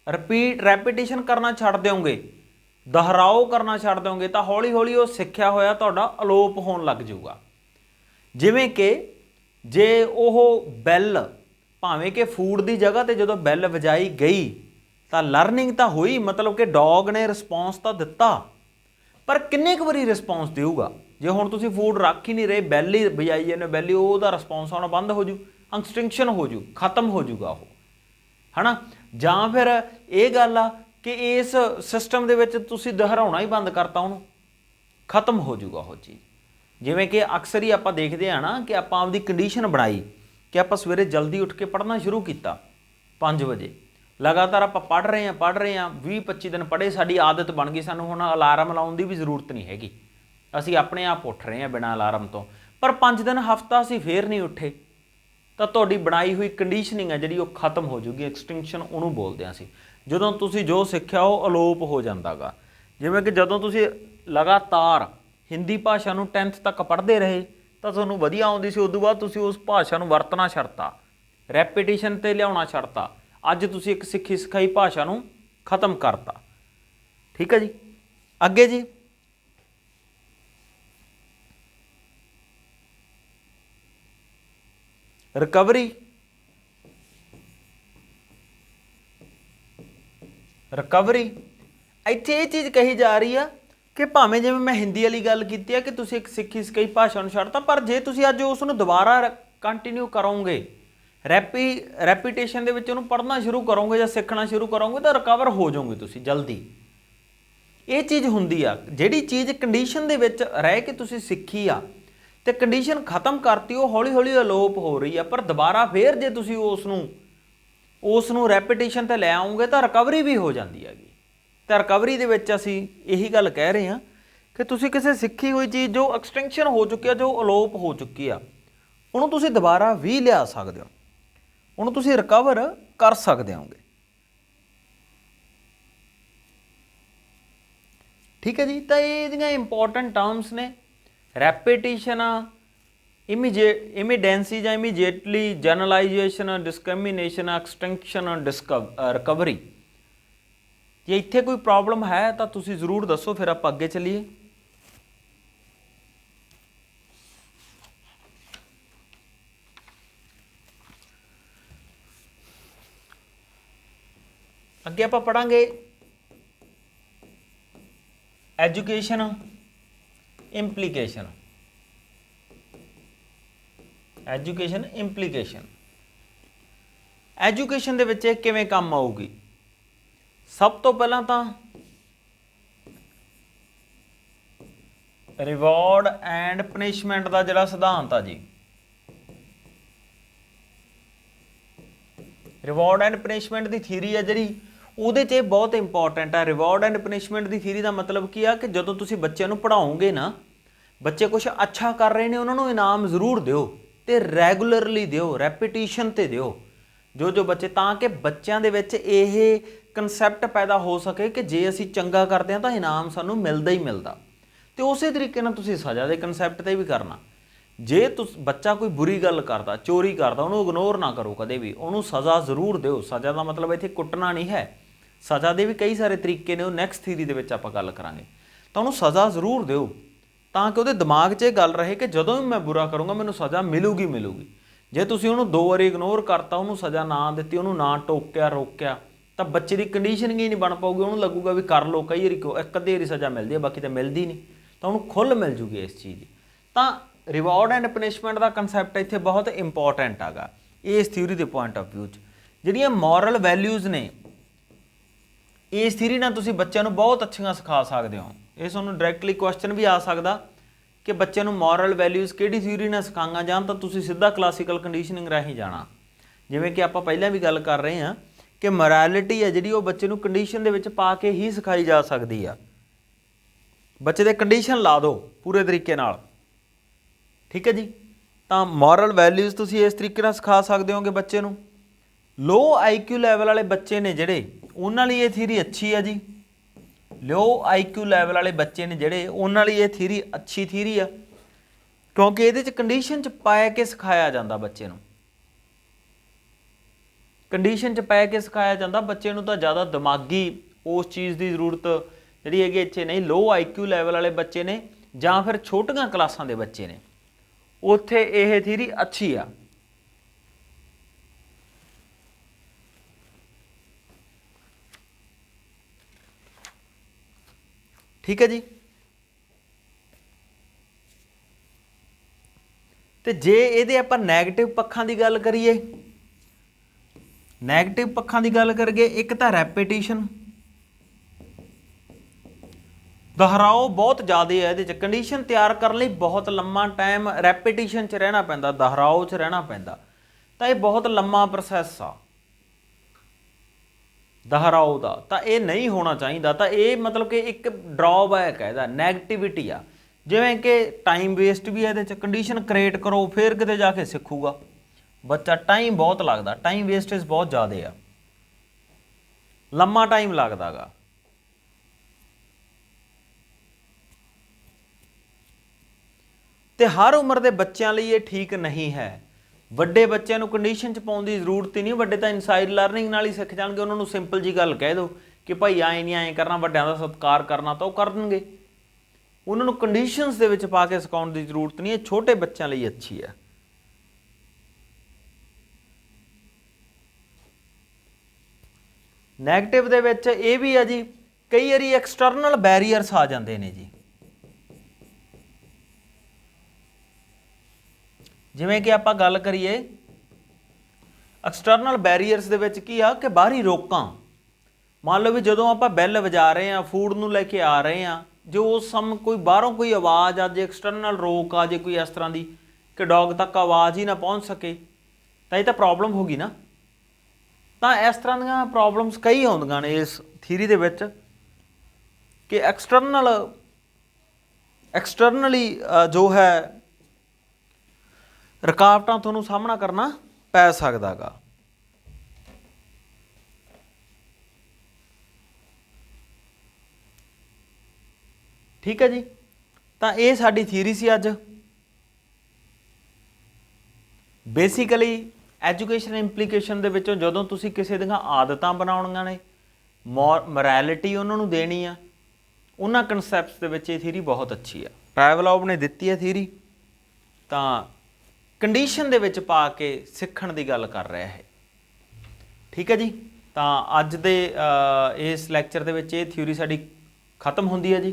रैपीटिशन करना छड्ड दोगे, दोहराओ करना छड्ड दोगे, तो हौली हौली वो सिੱਖਿਆ ਹੋਇਆ ਤੁਹਾਡਾ अलोप होण लग जाऊगा। जिमें कि ਜੇ ਉਹ ਬੈਲ ਭਾਵੇਂ ਕਿ ਫੂਡ ਦੀ ਜਗ੍ਹਾ ਤੇ ਜਦੋਂ ਬੈਲ ਵਜਾਈ ਗਈ ਤਾਂ ਲਰਨਿੰਗ ਤਾਂ ਹੋਈ, ਮਤਲਬ ਕਿ ਡੌਗ ਨੇ ਰਿਸਪੌਂਸ ਤਾਂ ਦਿੱਤਾ, ਪਰ ਕਿੰਨੇ ਕੁ ਵਾਰੀ ਰਿਸਪੌਂਸ ਦੇਊਗਾ? ਜੇ ਹੁਣ ਤੁਸੀਂ ਫੂਡ ਰੱਖ ਹੀ ਨਹੀਂ ਰਹੇ, ਬੈਲ ਹੀ ਵਜਾਈ ਜਾਂਦੇ ਬੈਲ ਹੀ, ਉਹਦਾ ਰਿਸਪੌਂਸ ਆਉਣਾ ਬੰਦ ਹੋ ਜੂ, ਐਕਸਟਿੰਕਸ਼ਨ ਹੋ ਜੂ, ਖਤਮ ਹੋ ਜੂਗਾ ਉਹ, ਹੈ ਨਾ। ਜਾਂ ਫਿਰ ਇਹ ਗੱਲ ਆ ਕਿ ਇਸ ਸਿਸਟਮ ਦੇ ਵਿੱਚ ਤੁਸੀਂ ਦੁਹਰਾਉਣਾ ਹੀ ਬੰਦ ਕਰਤਾ, ਉਹਨੂੰ ਖਤਮ ਹੋ ਜੂਗਾ ਉਹ ਚੀਜ਼। ਜਿਵੇਂ ਕਿ ਅਕਸਰ ਹੀ ਆਪਾਂ ਦੇਖਦੇ ਹਾਂ ਨਾ ਕਿ ਆਪਾਂ ਆਪਦੀ ਕੰਡੀਸ਼ਨ ਬਣਾਈ ਕਿ ਆਪਾਂ ਸਵੇਰੇ ਜਲਦੀ ਉੱਠ ਕੇ ਪੜ੍ਹਨਾ ਸ਼ੁਰੂ ਕੀਤਾ 5 ਵਜੇ, ਲਗਾਤਾਰ ਆਪਾਂ ਪੜ੍ਹ ਰਹੇ ਹਾਂ 20-25 ਦਿਨ ਪੜ੍ਹੇ, ਸਾਡੀ ਆਦਤ ਬਣ ਗਈ, ਸਾਨੂੰ ਹੁਣ ਅਲਾਰਮ ਲਾਉਣ ਦੀ ਵੀ ਜ਼ਰੂਰਤ ਨਹੀਂ ਹੈਗੀ, ਅਸੀਂ ਆਪਣੇ ਆਪ ਉੱਠ ਰਹੇ ਹਾਂ ਬਿਨਾਂ ਅਲਾਰਮ ਤੋਂ। ਪਰ 5 ਦਿਨ ਹਫ਼ਤਾ ਅਸੀਂ ਫੇਰ ਨਹੀਂ ਉੱਠੇ, ਤਾਂ ਤੁਹਾਡੀ ਬਣਾਈ ਹੋਈ ਕੰਡੀਸ਼ਨਿੰਗ ਹੈ ਜਿਹੜੀ ਉਹ ਖਤਮ ਹੋ ਜੂਗੀ, ਐਕਸਟਿੰਕਸ਼ਨ ਉਹਨੂੰ ਬੋਲਦੇ ਹਾਂ ਅਸੀਂ। ਜਦੋਂ ਤੁਸੀਂ ਜੋ ਸਿੱਖਿਆ ਉਹ ਅਲੋਪ ਹੋ ਜਾਂਦਾ ਗਾ। ਜਿਵੇਂ ਕਿ ਜਦੋਂ ਤੁਸੀਂ ਲਗਾਤਾਰ ਹਿੰਦੀ ਭਾਸ਼ਾ ਨੂੰ 10th ਤੱਕ ਪੜ੍ਹਦੇ ਰਹੇ ਤਾਂ ਤੁਹਾਨੂੰ ਵਧੀਆ ਆਉਂਦੀ ਸੀ, ਉਦੋਂ ਬਾਅਦ ਤੁਸੀਂ ਉਸ ਭਾਸ਼ਾ ਨੂੰ ਵਰਤਣਾ ਛੱਡਤਾ, ਰੈਪੀਟੀਸ਼ਨ 'ਤੇ ਲਿਆਉਣਾ ਛੱਡਤਾ, ਅੱਜ ਤੁਸੀਂ ਇੱਕ ਸਿੱਖੀ ਸਿਖਾਈ ਭਾਸ਼ਾ ਨੂੰ ਖਤਮ ਕਰਤਾ। ਠੀਕ ਹੈ ਜੀ, ਅੱਗੇ ਜੀ ਰਿਕਵਰੀ। ਇੱਥੇ ਇਹ ਚੀਜ਼ ਕਹੀ ਜਾ ਰਹੀ ਆ ਕਿ ਭਾਵੇਂ ਜਿਵੇਂ ਮੈਂ ਹਿੰਦੀ ਵਾਲੀ ਗੱਲ ਕੀਤੀ ਆ ਕਿ ਤੁਸੀਂ ਇੱਕ ਸਿੱਖੀ ਸਿਖਾਈ ਭਾਸ਼ਾ ਨੂੰ ਛੱਡਤਾ, ਪਰ ਜੇ ਤੁਸੀਂ ਅੱਜ ਉਸ ਨੂੰ ਦੁਬਾਰਾ ਕੰਟੀਨਿਊ ਕਰੋਗੇ, ਰੈਪੀਟੇਸ਼ਨ ਦੇ ਵਿੱਚ ਉਹਨੂੰ ਪੜ੍ਹਨਾ ਸ਼ੁਰੂ ਕਰੋਗੇ ਜਾਂ ਸਿੱਖਣਾ ਸ਼ੁਰੂ ਕਰੋਗੇ, ਤਾਂ ਰਿਕਵਰ ਹੋ ਜਾਓਗੇ ਤੁਸੀਂ ਜਲਦੀ। ਇਹ ਚੀਜ਼ ਹੁੰਦੀ ਆ, ਜਿਹੜੀ ਚੀਜ਼ ਕੰਡੀਸ਼ਨ ਦੇ ਵਿੱਚ ਰਹਿ ਕੇ ਤੁਸੀਂ ਸਿੱਖੀ ਆ ਤੇ ਕੰਡੀਸ਼ਨ ਖਤਮ ਕਰਤੀ, ਉਹ ਹੌਲੀ ਹੌਲੀ ਅਲੋਪ ਹੋ ਰਹੀ ਆ, ਪਰ ਦੁਬਾਰਾ ਫੇਰ ਜੇ ਤੁਸੀਂ ਉਸ ਨੂੰ ਰੈਪੀਟੇਸ਼ਨ 'ਤੇ ਲੈ ਆਓਗੇ ਤਾਂ ਰਿਕਵਰੀ ਵੀ ਹੋ ਜਾਂਦੀ ਹੈਗੀ। ਤਾਂ ਰਿਕਵਰੀ ਦੇ ਵਿੱਚ ਅਸੀਂ ਇਹੀ ਗੱਲ ਕਹਿ ਰਹੇ ਹਾਂ ਕਿ ਤੁਸੀਂ ਕਿਸੇ ਸਿੱਖੀ ਹੋਈ ਚੀਜ਼ ਜੋ ਐਕਸਟੈਂਸ਼ਨ ਹੋ ਚੁੱਕੀ ਆ, ਜੋ ਅਲੋਪ ਹੋ ਚੁੱਕੀ ਆ, ਉਹਨੂੰ ਤੁਸੀਂ ਦੁਬਾਰਾ ਵੀ ਲਿਆ ਸਕਦੇ ਹੋ, ਉਹਨੂੰ ਤੁਸੀਂ ਰਿਕਵਰ ਕਰ ਸਕਦੇ ਹੋਗੇ। ਠੀਕ ਹੈ ਜੀ, ਤਾਂ ਇਹਦੀਆਂ ਇੰਪੋਰਟੈਂਟ ਟਰਮਸ ਨੇ ਰੈਪੀਟੀਸ਼ਨ, ਇਮੀਡੈਂਸੀ ਜਾਂ immediately, generalisation, discrimination, extension, recovery. ਜੇ ਇੱਥੇ ਕੋਈ ਪ੍ਰੋਬਲਮ ਹੈ ਤਾਂ ਤੁਸੀਂ ਜ਼ਰੂਰ ਦੱਸੋ, ਫਿਰ ਆਪਾਂ ਅੱਗੇ ਚੱਲੀਏ। ਅੱਗੇ ਆਪਾਂ ਪੜਾਂਗੇ ਐਜੂਕੇਸ਼ਨ ਇੰਪਲੀਕੇਸ਼ਨ। ਐਜੂਕੇਸ਼ਨ ਦੇ ਵਿੱਚ ਇਹ ਕਿਵੇਂ ਕੰਮ ਆਊਗੀ? ਸਭ ਤੋਂ ਪਹਿਲਾਂ ਤਾਂ ਰਿਵਾਰਡ ਐਂਡ ਪਨਿਸ਼ਮੈਂਟ ਦਾ ਜਿਹੜਾ ਸਿਧਾਂਤ ਆ ਜੀ, reward and punishment the theory ਆ ਜਿਹੜੀ, ਉਹਦੇ 'ਚ ਇਹ ਬਹੁਤ ਇੰਪੋਰਟੈਂਟ ਆ। Reward and punishment the theory ਦਾ ਮਤਲਬ ਕੀ ਆ ਕਿ ਜਦੋਂ ਤੁਸੀਂ ਬੱਚਿਆਂ ਨੂੰ ਪੜ੍ਹਾਓਗੇ ਨਾ, ਬੱਚੇ ਕੁਛ ਅੱਛਾ ਕਰ ਰਹੇ ਨੇ, ਉਹਨਾਂ ਨੂੰ ਇਨਾਮ ਜ਼ਰੂਰ ਦਿਓ ਤੇ ਰੈਗੂਲਰਲੀ ਦਿਓ, ਰੈਪੀਟੀਸ਼ਨ 'ਤੇ ਦਿਓ ਜੋ ਬੱਚੇ, ਤਾਂ ਕਿ ਬੱਚਿਆਂ ਦੇ ਵਿੱਚ ਇਹ ਕਨਸੈਪਟ ਪੈਦਾ ਹੋ ਸਕੇ ਕਿ ਜੇ ਅਸੀਂ ਚੰਗਾ ਕਰਦੇ ਹਾਂ ਤਾਂ ਇਨਾਮ ਸਾਨੂੰ ਮਿਲਦਾ ਹੀ ਮਿਲਦਾ। ਤੇ ਉਸੇ ਤਰੀਕੇ ਨਾਲ ਤੁਸੀਂ ਸਜ਼ਾ ਦੇ ਕਨਸੈਪਟ 'ਤੇ ਵੀ ਕਰਨਾ। ਜੇ ਬੱਚਾ ਕੋਈ ਬੁਰੀ ਗੱਲ ਕਰਦਾ, ਚੋਰੀ ਕਰਦਾ, ਉਹਨੂੰ ਇਗਨੋਰ ਨਾ ਕਰੋ ਕਦੇ ਵੀ, ਉਹਨੂੰ ਸਜ਼ਾ ਜ਼ਰੂਰ ਦਿਓ। ਸਜ਼ਾ ਦਾ ਮਤਲਬ ਇੱਥੇ ਕੁੱਟਣਾ ਨਹੀਂ ਹੈ, ਸਜ਼ਾ ਦੇ ਵੀ ਕਈ ਸਾਰੇ ਤਰੀਕੇ ਨੇ, ਉਹ ਨੈਕਸਟ ਥਿਊਰੀ ਦੇ ਵਿੱਚ ਆਪਾਂ ਗੱਲ ਕਰਾਂਗੇ। ਤਾਂ ਉਹਨੂੰ ਸਜ਼ਾ ਜ਼ਰੂਰ ਦਿਓ ਤਾਂ ਕਿ ਉਹਦੇ ਦਿਮਾਗ 'ਚ ਇਹ ਗੱਲ ਰਹੇ ਕਿ ਜਦੋਂ ਵੀ ਮੈਂ ਬੁਰਾ ਕਰੂੰਗਾ ਮੈਨੂੰ ਸਜ਼ਾ ਮਿਲੂਗੀ। ਜੇ ਤੁਸੀਂ ਉਹਨੂੰ 2 ਵਾਰੀ ਇਗਨੋਰ ਕਰਤਾ, ਉਹਨੂੰ ਸਜ਼ਾ ਨਾ ਦਿੱਤੀ, ਉਹਨੂੰ ਨਾ ਟੋਕਿਆ ਰੋਕਿਆ, ਤਾਂ ਬੱਚੇ ਦੀ ਕੰਡੀਸ਼ਨਿੰਗ ਹੀ ਨਹੀਂ ਬਣ ਪਾਊਗੀ। ਉਹਨੂੰ ਲੱਗੂਗਾ ਵੀ ਕਰ ਲਓ, ਕਈ ਵਾਰੀ ਕਿਉਂ, ਇੱਕ ਅੱਧੀ ਵਾਰੀ ਸਜ਼ਾ ਮਿਲਦੀ ਹੈ, ਬਾਕੀ ਤਾਂ ਮਿਲਦੀ ਨਹੀਂ, ਤਾਂ ਉਹਨੂੰ ਖੁੱਲ੍ਹ ਮਿਲ ਜੂਗੀ ਇਸ ਚੀਜ਼ ਦੀ। ਤਾਂ reward and punishment the concept ਇੱਥੇ ਬਹੁਤ ਇੰਪੋਰਟੈਂਟ ਹੈਗਾ ਇਸ ਥਿਊਰੀ ਦੇ ਪੁਆਇੰਟ ਆਫ ਵਿਊ 'ਚ। ਜਿਹੜੀਆਂ ਮੋਰਲ ਵੈਲਿਊਜ਼ ਨੇ, ਇਸ ਥਿਊਰੀ ਨਾਲ ਤੁਸੀਂ ਬੱਚਿਆਂ ਨੂੰ ਬਹੁਤ ਅੱਛੀਆਂ ਸਿਖਾ ਸਕਦੇ ਹੋ। ਇਹ ਤੁਹਾਨੂੰ ਡਾਇਰੈਕਟਲੀ ਕੁਐਸਚਨ ਵੀ ਆ ਸਕਦਾ ਕਿ ਬੱਚਿਆਂ ਨੂੰ ਮੋਰਲ ਵੈਲਿਊਜ਼ ਕਿਹੜੀ ਥਿਊਰੀ ਨਾਲ ਸਿਖਾਈਆਂ ਜਾਣ, ਤਾਂ ਤੁਸੀਂ ਸਿੱਧਾ ਕਲਾਸੀਕਲ ਕੰਡੀਸ਼ਨਿੰਗ ਰਾਹੀਂ ਜਾਣਾ। ਜਿਵੇਂ ਕਿ ਆਪਾਂ ਪਹਿਲਾਂ ਵੀ ਗੱਲ ਕਰ ਰਹੇ ਹਾਂ ਕਿ ਮੋਰੈਲਿਟੀ ਹੈ ਜਿਹੜੀ, ਉਹ ਬੱਚੇ ਨੂੰ ਕੰਡੀਸ਼ਨ ਦੇ ਵਿੱਚ ਪਾ ਕੇ ਹੀ ਸਿਖਾਈ ਜਾ ਸਕਦੀ ਆ। ਬੱਚੇ ਦੇ ਕੰਡੀਸ਼ਨ ਲਾ ਦਿਓ ਪੂਰੇ ਤਰੀਕੇ ਨਾਲ, ਠੀਕ ਹੈ ਜੀ। ਤਾਂ ਮੋਰਲ ਵੈਲਿਊਜ਼ ਤੁਸੀਂ ਇਸ ਤਰੀਕੇ ਨਾਲ ਸਿਖਾ ਸਕਦੇ ਹੋਗੇ ਬੱਚੇ ਨੂੰ। ਲੋ IQ ਲੈਵਲ ਵਾਲੇ ਬੱਚੇ ਨੇ ਜਿਹੜੇ, ਉਹਨਾਂ ਲਈ ਇਹ ਥਿਊਰੀ ਅੱਛੀ ਆ ਜੀ। ਲੋ IQ ਲੈਵਲ ਵਾਲੇ ਬੱਚੇ ਨੇ ਜਿਹੜੇ, ਉਹਨਾਂ ਲਈ ਇਹ ਥਿਊਰੀ ਅੱਛੀ ਥਿਊਰੀ ਆ, ਕਿਉਂਕਿ ਇਹਦੇ 'ਚ ਕੰਡੀਸ਼ਨ 'ਚ ਪਾ ਕੇ ਸਿਖਾਇਆ ਜਾਂਦਾ ਬੱਚੇ ਨੂੰ। ਕੰਡੀਸ਼ਨ 'ਚ ਪੈ ਕੇ ਸਿਖਾਇਆ ਜਾਂਦਾ ਬੱਚੇ ਨੂੰ, ਤਾਂ ਜ਼ਿਆਦਾ ਦਿਮਾਗੀ ਉਸ ਚੀਜ਼ ਦੀ ਜ਼ਰੂਰਤ ਜਿਹੜੀ ਹੈਗੀ ਇੱਥੇ ਨਹੀਂ। ਲੋ IQ ਲੈਵਲ ਵਾਲੇ ਬੱਚੇ ਨੇ ਜਾਂ ਫਿਰ ਛੋਟੀਆਂ ਕਲਾਸਾਂ ਦੇ ਬੱਚੇ ਨੇ, ਉੱਥੇ ਇਹ ਥਿਊਰੀ ਅੱਛੀ ਆ। ਠੀਕ ਹੈ ਜੀ। ਤੇ ਜੇ ਇਹਦੇ ਆਪਾਂ ਨੈਗੇਟਿਵ ਪੱਖਾਂ ਦੀ ਗੱਲ ਕਰੀਏ, ਨੈਗੇਟਿਵ ਪੱਖਾਂ ਦੀ ਗੱਲ ਕਰੀਏ, ਇੱਕ ਤਾਂ ਰੈਪੀਟੀਸ਼ਨ, ਦੁਹਰਾਓ ਬਹੁਤ ਜ਼ਿਆਦਾ ਹੈ ਇਹਦੇ 'ਚ। ਕੰਡੀਸ਼ਨ ਤਿਆਰ ਕਰਨ ਲਈ ਬਹੁਤ ਲੰਮਾ ਟਾਈਮ ਰੈਪੀਟੀਸ਼ਨ 'ਚ ਰਹਿਣਾ ਪੈਂਦਾ, ਦੁਹਰਾਓ 'ਚ ਰਹਿਣਾ ਪੈਂਦਾ, ਤਾਂ ਇਹ ਬਹੁਤ ਲੰਮਾ ਪ੍ਰੋਸੈਸ ਆ ਦੁਹਰਾਓ ਦਾ, ਤਾਂ ਇਹ ਨਹੀਂ ਹੋਣਾ ਚਾਹੀਦਾ। ਤਾਂ ਇਹ ਮਤਲਬ ਕਿ ਇੱਕ ਡਰਾਬੈਕ ਹੈ ਇਹਦਾ, ਨੈਗੇਟਿਵਿਟੀ ਆ। ਜਿਵੇਂ ਕਿ ਟਾਈਮ ਵੇਸਟ ਵੀ ਹੈ ਇਹਦੇ 'ਚ। ਕੰਡੀਸ਼ਨ ਕ੍ਰੀਏਟ ਕਰੋ ਫਿਰ ਕਿਤੇ ਜਾ ਕੇ ਸਿੱਖੂਗਾ ਬੱਚਾ, ਟਾਈਮ ਬਹੁਤ ਲੱਗਦਾ, ਟਾਈਮ ਵੇਸਟੇਜ ਬਹੁਤ ਜ਼ਿਆਦਾ ਆ, ਲੰਮਾ ਟਾਈਮ ਲੱਗਦਾ ਗਾ। ਤੇ ਹਰ ਉਮਰ ਦੇ ਬੱਚਿਆਂ ਲਈ ਇਹ ਠੀਕ ਨਹੀਂ ਹੈ। ਵੱਡੇ ਬੱਚਿਆਂ ਨੂੰ ਕੰਡੀਸ਼ਨ 'ਚ ਪਾਉਣ ਦੀ ਜ਼ਰੂਰਤ ਹੀ ਨਹੀਂ, ਵੱਡੇ ਤਾਂ ਇਨਸਾਈਡ ਲਰਨਿੰਗ ਨਾਲ ਹੀ ਸਿੱਖ ਜਾਣਗੇ। ਉਹਨਾਂ ਨੂੰ ਸਿੰਪਲ ਜੀ ਗੱਲ ਕਹਿ ਦਿਓ ਕਿ ਭਾਈ ਐਂ ਨਹੀਂ ਐਂ ਕਰਨਾ, ਵੱਡਿਆਂ ਦਾ ਸਤਿਕਾਰ ਕਰਨਾ, ਤਾਂ ਉਹ ਕਰ ਦੇਣਗੇ। ਉਹਨਾਂ ਨੂੰ ਕੰਡੀਸ਼ਨਸ ਦੇ ਵਿੱਚ ਪਾ ਕੇ ਸਿਖਾਉਣ ਦੀ ਜ਼ਰੂਰਤ ਨਹੀਂ, ਇਹ ਛੋਟੇ ਬੱਚਿਆਂ ਲਈ ਅੱਛੀ ਹੈ। ਨੈਗੇਟਿਵ ਦੇ ਵਿੱਚ ਇਹ ਵੀ ਹੈ ਜੀ, ਕਈ ਵਾਰੀ ਐਕਸਟਰਨਲ ਬੈਰੀਅਰਸ ਆ ਜਾਂਦੇ ਨੇ ਜੀ। ਜਿਵੇਂ ਕਿ ਆਪਾਂ ਗੱਲ ਕਰੀਏ ਐਕਸਟਰਨਲ ਬੈਰੀਅਰਸ ਦੇ ਵਿੱਚ ਕੀ ਆ ਕਿ ਬਾਹਰੀ ਰੋਕਾਂ। ਮੰਨ ਲਓ ਵੀ ਜਦੋਂ ਆਪਾਂ ਬੈਲ ਵਜਾ ਰਹੇ ਹਾਂ, ਫੂਡ ਨੂੰ ਲੈ ਕੇ ਆ ਰਹੇ ਹਾਂ, ਜੋ ਉਸ ਸਮੇਂ ਕੋਈ ਬਾਹਰੋਂ ਕੋਈ ਆਵਾਜ਼ ਆ ਜੇ, ਐਕਸਟਰਨਲ ਰੋਕ ਆ ਜੇ ਕੋਈ ਇਸ ਤਰ੍ਹਾਂ ਦੀ ਕਿ ਡੌਗ ਤੱਕ ਆਵਾਜ਼ ਹੀ ਨਾ ਪਹੁੰਚ ਸਕੇ, ਤਾਂ ਇਹ ਤਾਂ ਪ੍ਰੋਬਲਮ ਹੋ ਗਈ ਨਾ। ਤਾਂ ਇਸ ਤਰ੍ਹਾਂ ਦੀਆਂ ਪ੍ਰੋਬਲਮਸ ਕਈ ਆਉਂਦੀਆਂ ਨੇ ਇਸ ਥਿਊਰੀ ਦੇ ਵਿੱਚ ਕਿ ਐਕਸਟਰਨਲੀ ਜੋ ਹੈ ਰੁਕਾਵਟਾਂ ਤੁਹਾਨੂੰ ਸਾਹਮਣਾ ਕਰਨਾ ਪੈ ਸਕਦਾ ਗਾ। ਠੀਕ ਹੈ ਜੀ। ਤਾਂ ਇਹ ਸਾਡੀ ਥਿਊਰੀ ਸੀ ਅੱਜ। ਬੇਸਿਕਲੀ ਐਜੂਕੇਸ਼ਨ ਇੰਪਲੀਕੇਸ਼ਨ ਦੇ ਵਿੱਚੋਂ ਜਦੋਂ ਤੁਸੀਂ ਕਿਸੇ ਦੀਆਂ ਆਦਤਾਂ ਬਣਾਉਣੀਆਂ ਨੇ, ਮੋਰੈਲਿਟੀ ਉਹਨਾਂ ਨੂੰ ਦੇਣੀ ਆ, ਉਹਨਾਂ ਕਨਸੈਪਟਸ ਦੇ ਵਿੱਚ ਇਹ ਥਿਊਰੀ ਬਹੁਤ ਅੱਛੀ ਆ। ਪੈਵਲੋਵ ਨੇ ਦਿੱਤੀ ਹੈ ਥਿਊਰੀ, ਤਾਂ ਕੰਡੀਸ਼ਨ ਦੇ ਵਿੱਚ ਪਾ ਕੇ ਸਿੱਖਣ ਦੀ ਗੱਲ ਕਰ ਰਿਹਾ ਹੈ। ਠੀਕ ਹੈ ਜੀ। ਤਾਂ ਅੱਜ ਦੇ ਇਸ ਲੈਕਚਰ ਦੇ ਵਿੱਚ ਇਹ ਥਿਊਰੀ ਸਾਡੀ ਖਤਮ ਹੁੰਦੀ ਹੈ ਜੀ।